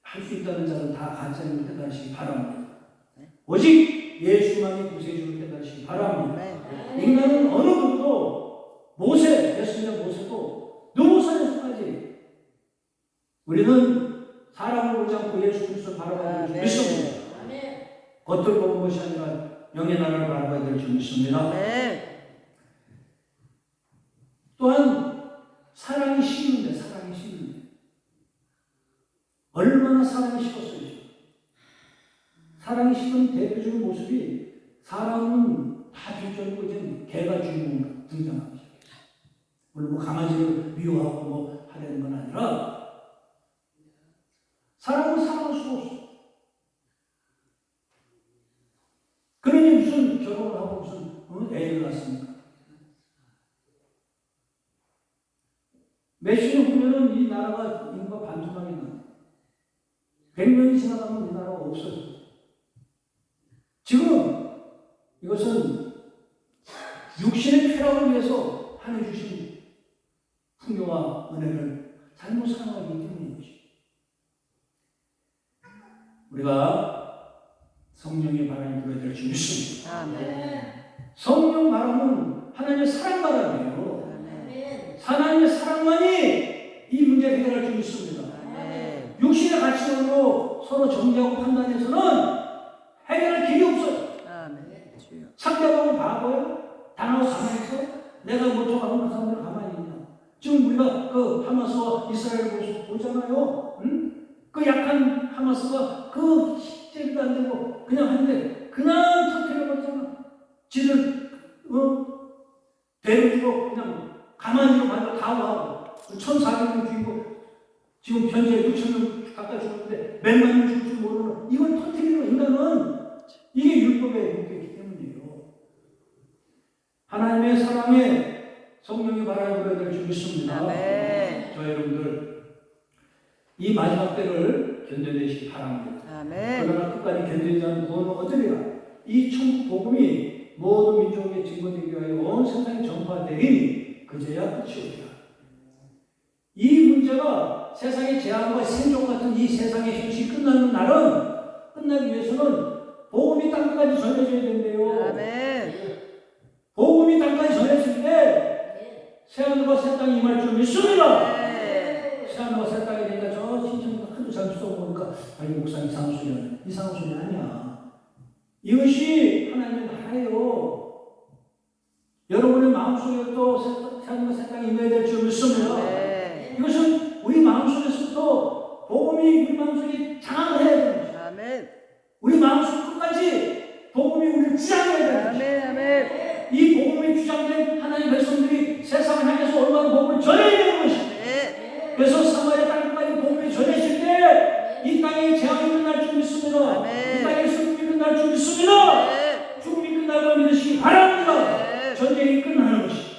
할 수 있다는 자는 다 가짜임을 깨달으시기 바랍니다. 오직 예수만이 구세주를 깨달으시기 바랍니다. 인간은 어느 누구도 예수님의 모세도 누구선에서까지 우리는 사람을 보지 않고 예수 그리스도를 바라봐야 될 줄 믿습니다. 겉을 보는 것이 아니라 영의 나라를 바라봐야 될 줄 믿습니다. 또한 사랑이 식는데 얼마나 사랑이 식었어요. 사랑이 식은 대표적인 모습이 사람은 다 뒷전이고 이제 개가 주인공 등장하기 시작해요. 물론 강아지를 미워하고 하려는 건 아니라 사람은 사랑할 수가 없어. 그러니 무슨 결혼을 하고 무슨 애를 낳습니까? 몇십 년 후면은 이 나라가 인구가 반토막이 나. 100년이 지나가면 이 나라가 없어져. 지금 이것은 육신의 쾌락을 위해서 하나님 주신 풍요와 은혜를 잘못 사용하기 때문인 것입니다. 우리가 성령의 바람이 불어야 될 줄 믿습니다. 성령 바람은 하나님의 사랑 바람이에요. 하나님의 사랑만이 이 문제를 해결할 줄 믿습니다. 육신의 가치관으로 서로 정죄하고 판단해서는 해결할 길이 없어요. 상대방은 바보예요. 당하고 가만히 있어. 내가 못 쳐가면 그 사람들 가만히 있냐. 지금 우리가 그 하마스와 이스라엘을 보잖아요. 응? 그 약한 하마스가 그 실제도 안 되고 그냥 하는데 그냥 터뜨려버리잖아. 지를 대우주로 그냥 가만히 말고 가오하고 1,400명 죽이고 지금 현재 6,000명 가까이 죽었는데 몇만 명 죽을 줄 모르는 이걸 터뜨리는 인간은 이게 율법의 목표이기 때문이에요. 하나님의 사랑에 성령의 바람이 불어야 될 줄 믿습니다. 저 여러분들 이 마지막 때를 견뎌내시기 바랍니다. 그러나 끝까지 견디지 않는 구원은 어떠리라? 이 천국 복음이 모든 민족에게 증거되기 위하여 온 세상에 전파되리니 그제야 끝이 오리라. 이 문제가 세상의 재앙과 생존 같은 이 세상의 현실이 끝나는 날은 끝나기 위해서는 복음이 땅까지 전해져야 된대요. 복음이 땅까지 전해질 때 새하늘과 새 땅이 임할 줄 믿습니다. 새하늘과 새 땅이 되니까 저 신천지가 하도 잘 써보니까 아니 목사님 이상한 소리야. 이상한 소리 아니야. 이것이 하나님의 나라예요. 여러분의 마음속에도 새하늘과 새 땅이 임해야 될 줄 믿습니다. 이것은 우리 마음속에서부터 복음이 우리 마음속에 장악을 해야 되는 것이죠. 우리 마음속 끝까지 복음이 우리를 주장해야 되는 것이죠. 이 복음이 주장된 하나님의 백성들이 세상을 향해서 얼마나 복음을 전해야 되는 것입니다. 그래서 사마리아 땅까지 복음이 전해질 때 이 땅의 재앙이 끝날 줄 믿습니다. 이 땅의 슬픔이 끝날 줄 믿습니다. 죽음이 끝날 걸 믿으시기 바랍니다. 전쟁이 끝나는 것입니다.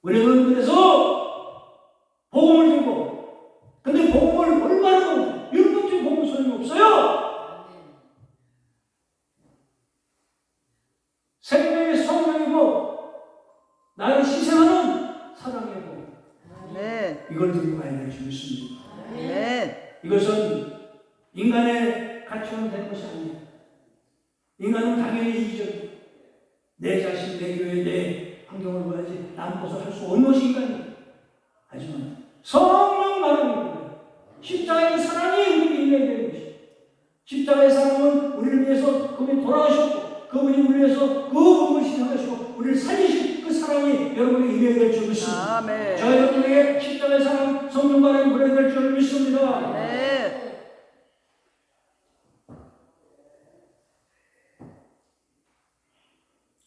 우리는 그래서 복음을 들고, 근데 복음을 얼마나 율법적인 복음 소용이 없어요. 생명의 성령이고 나를 희생하는 사랑이고 네. 이걸 들고 가야 될 줄 믿습니다. 네. 이것은 인간의 가치는 된 것이 아니에요. 인간은 당연히 이기적이고 내 자신, 내 교회, 내 환경을 봐야지 남고서 할 수 없는 것이 인간이에요. 하지만 성령 말하는 십자가의 사랑이 우리에게 임해야 되는 것이에요. 십자가의 사랑은 우리를 위해서 그분이 돌아가셨고 그분이 우리를 위해서 그 복음을 시작하시고 우리를 살리신 그 사랑이 여러분에게 임해야 될 줄 믿습니다. 아멘. 저 여러분에게 십자가의 사랑 성령 바람이 불어야 될 줄 믿습니다. 네.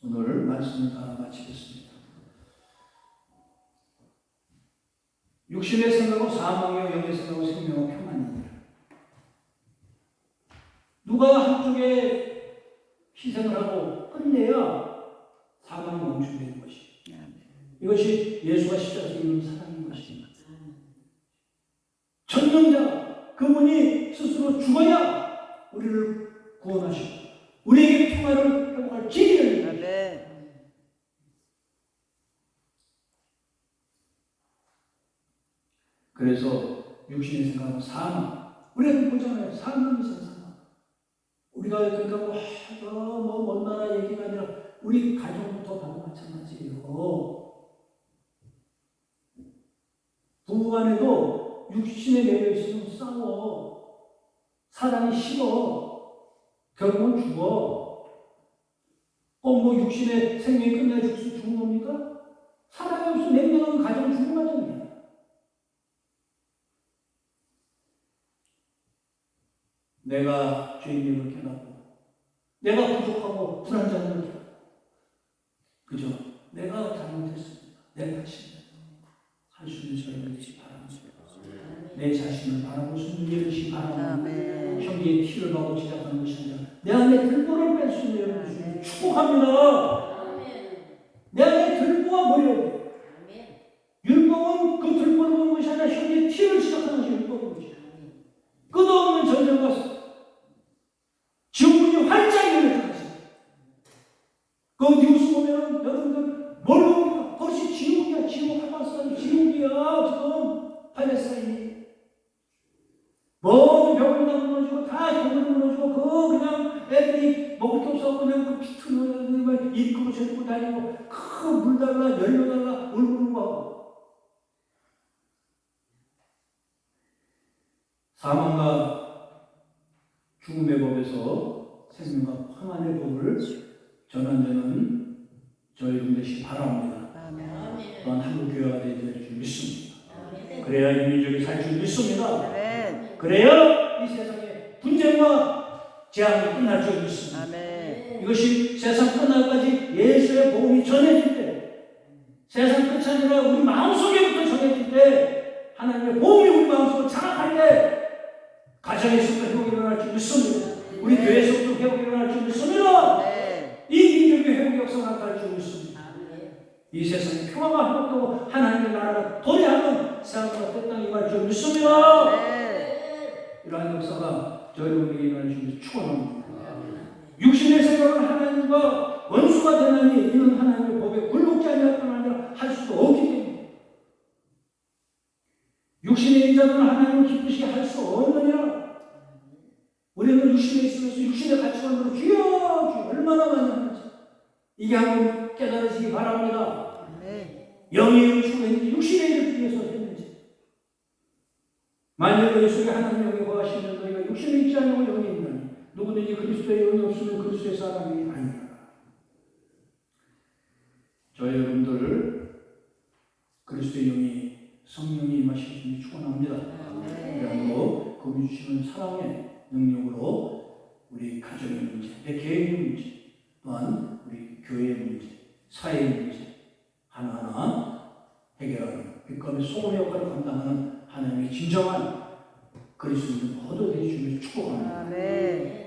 오늘 말씀을 다 마치겠습니다. 육신의 생각은 사망이요 영의 생각은 생명은 평안이니라. 누가 한쪽에 희생을 하고 끝내야 사망이 멈추게 것이. 이것이 예수가 십자가에서 이룬 사랑인 것입니다. 전능자 그분이 스스로 죽어야 우리를 구원하시고 우리에게 평화를 회복할 길이를 아멘. 그래서 육신의 생각은 사망. 우리가 보잖아요. 사망이잖아요. 사망. 우리가 그러니까 뭐먼 나라 얘기가 아니라 우리 가정부터 봐도 마찬가지예요. 부부간에도 육신에 매여 있으면 싸워. 사랑이 식어. 결국은 죽어. 뭐 육신의 생명이 끝나야 죽는 겁니까? 사랑이 없으면 냉정한 가정은 죽는 가정이야. 내가 죄인임을 깨닫고 내가 부족하고 불완전한 걸 그죠? 내가 잘못했습니다. 내 탓입니다. 할 수 있는 저희를 되시 바랍니다. 내 자신을 바라볼 수 있는 일을 바랍니다. 아멘. 형제의 피를 받고 지적하는 것이 아니라 내 안에 들보를 뺄 수 있는 여러분을 축복합니다. 내 안에 들보가 보여야 돼. 율법은 그 들보를 보는 것이 아니라 형제의 피를 지적하는 것이 율법인 것이야. 끝없는 전쟁과 지옥문이 활짝 열렸다. 그 뉴스 보면 여러분들 뭘 봅니까? 벌써 지옥이야. 지옥 하마스는 지옥이야. 지금 팔레스타인이 모든 병을 다 무너지고 다 병을 무너지고 그냥 애들이 먹을 게 없어 그냥 그 피투는 입구로 저리고 다니고 물 달라 열려 달라 울고 하고 사망과 죽음의 법에서 생명과 평안의 법을 전환되는 저희 분들이 바랍니다. 또한 한국 교회가 되어야 될 줄 믿습니다. 그래야 이 민족이 살 줄 믿습니다. 아멘. 그래야 이 세상의 분쟁과 재앙이 끝날 줄 믿습니다. 아멘. 이것이 세상 끝날까지 예수의 복음이 전해질 때 세상 끝이 아니라 우리 마음속에부터 전해질 때 하나님의 복음이 우리 마음속으로 장악할 때 가정에서부터 회복이 일어날 줄 믿습니다. 우리 교회에서부터 회복이 일어날 줄 믿습니다. 네. 이 민족의 회복 역사가 나타날 줄 믿습니다. 이 세상에 평화가 회복되고 하나님의 나라가 도래하는 세상과 그 땅이 임할 줄 믿습니다. 네. 이러한 역사가 저희에게 일어날 줄 축원합니다. 육신의 생각은 하나님과 원수가 되나니 이는 하나님의 법에 굴복지 아니할 뿐 아니라 할 수도 없기 때문에 육신의 인자는 하나님을 기쁘시게 할 수 없느니라. 우리는 육신에 있으면서 육신의 가치관으로 주여 얼마나 많이 하는지 이게 한번 깨달으시기 바랍니다. 네. 영의 일을 추구했는지 육신의 일을 위해서 했는지 만일 너희 속에 하나님의 영이 거하시면 너희가 육신에 있지 않고 영이 있나니 누구든지 그리스도의 영이 없으면 그리스도의 사람이 아니라. 저희 여러분들 그리스도의 영이 성령이 임하시기를 축원합니다. 그리고 그분이 주시는 사랑의 능력으로 우리 가정의 문제, 내 개인의 문제, 또한 우리 교회의 문제, 사회의 문제 하나하나 해결하는 빛감의 소금의 역할을 감당하는 하나님의 진정한 그리스도인들 모두 되시기를 축복합니다. 아멘.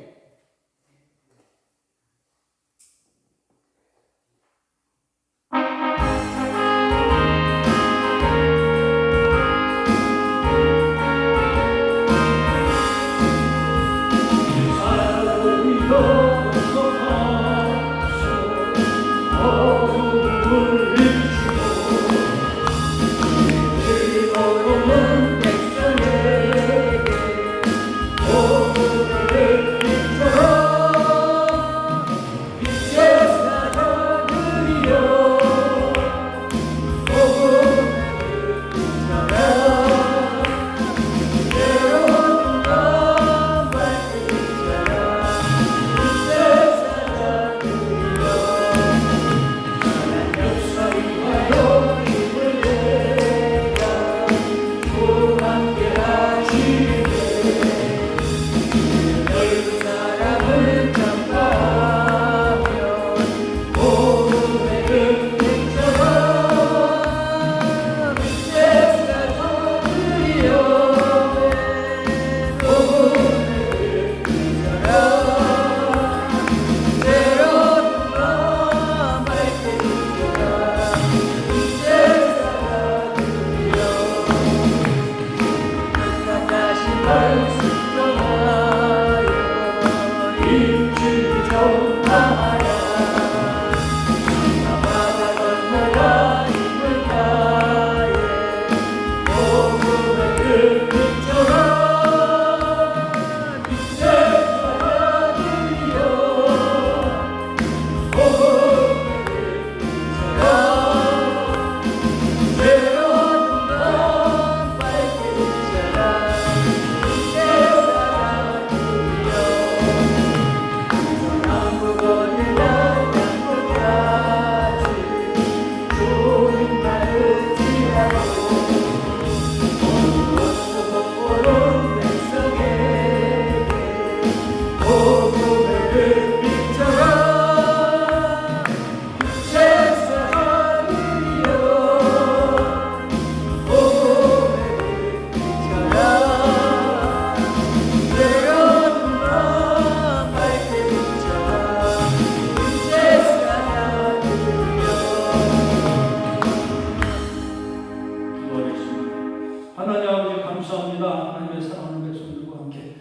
하나님 아버지 감사합니다. 하나님의 사랑하는 백성들과 함께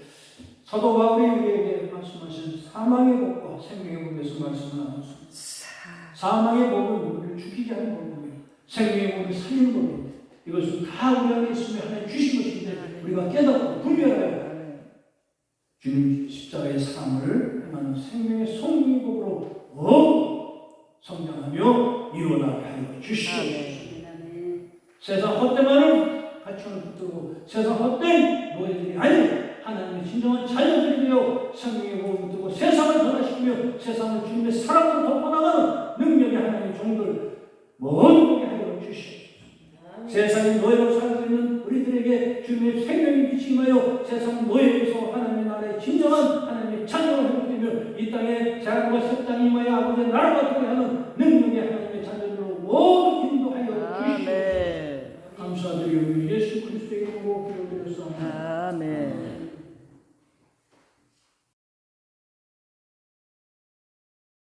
사도 바울이 우리에게 말씀하신 사망의 법과 생명의 법에서 말씀을 나눴습니다. 사망의 법은 우리를 죽이지 않는 법이며 생명의 법은 살리는 법입니다. 이것은 다 우리 안에 있으며 하나님 주신 것인데 우리가 깨닫고 분별하여 주님 십자가의 사랑을 행하는 생명의 성령의 법으로 성장하며 이루어나게 하여 주시옵소서. 세상 헛되만은 가치를 붙들고 세상 헛된 노예들이 아니라 하나님의 진정한 자녀들이 되어 생명의 복음을 듣고 세상을 변화시키며 세상을 주님의 사랑으로 덮어나가는 능력이 하나님의 종들 머무게 하여 주시옵소서. 세상의 노예로 살고 있는 우리들에게 주님의 생명이 비침하여 세상 노예에서 하나님의 나라의 진정한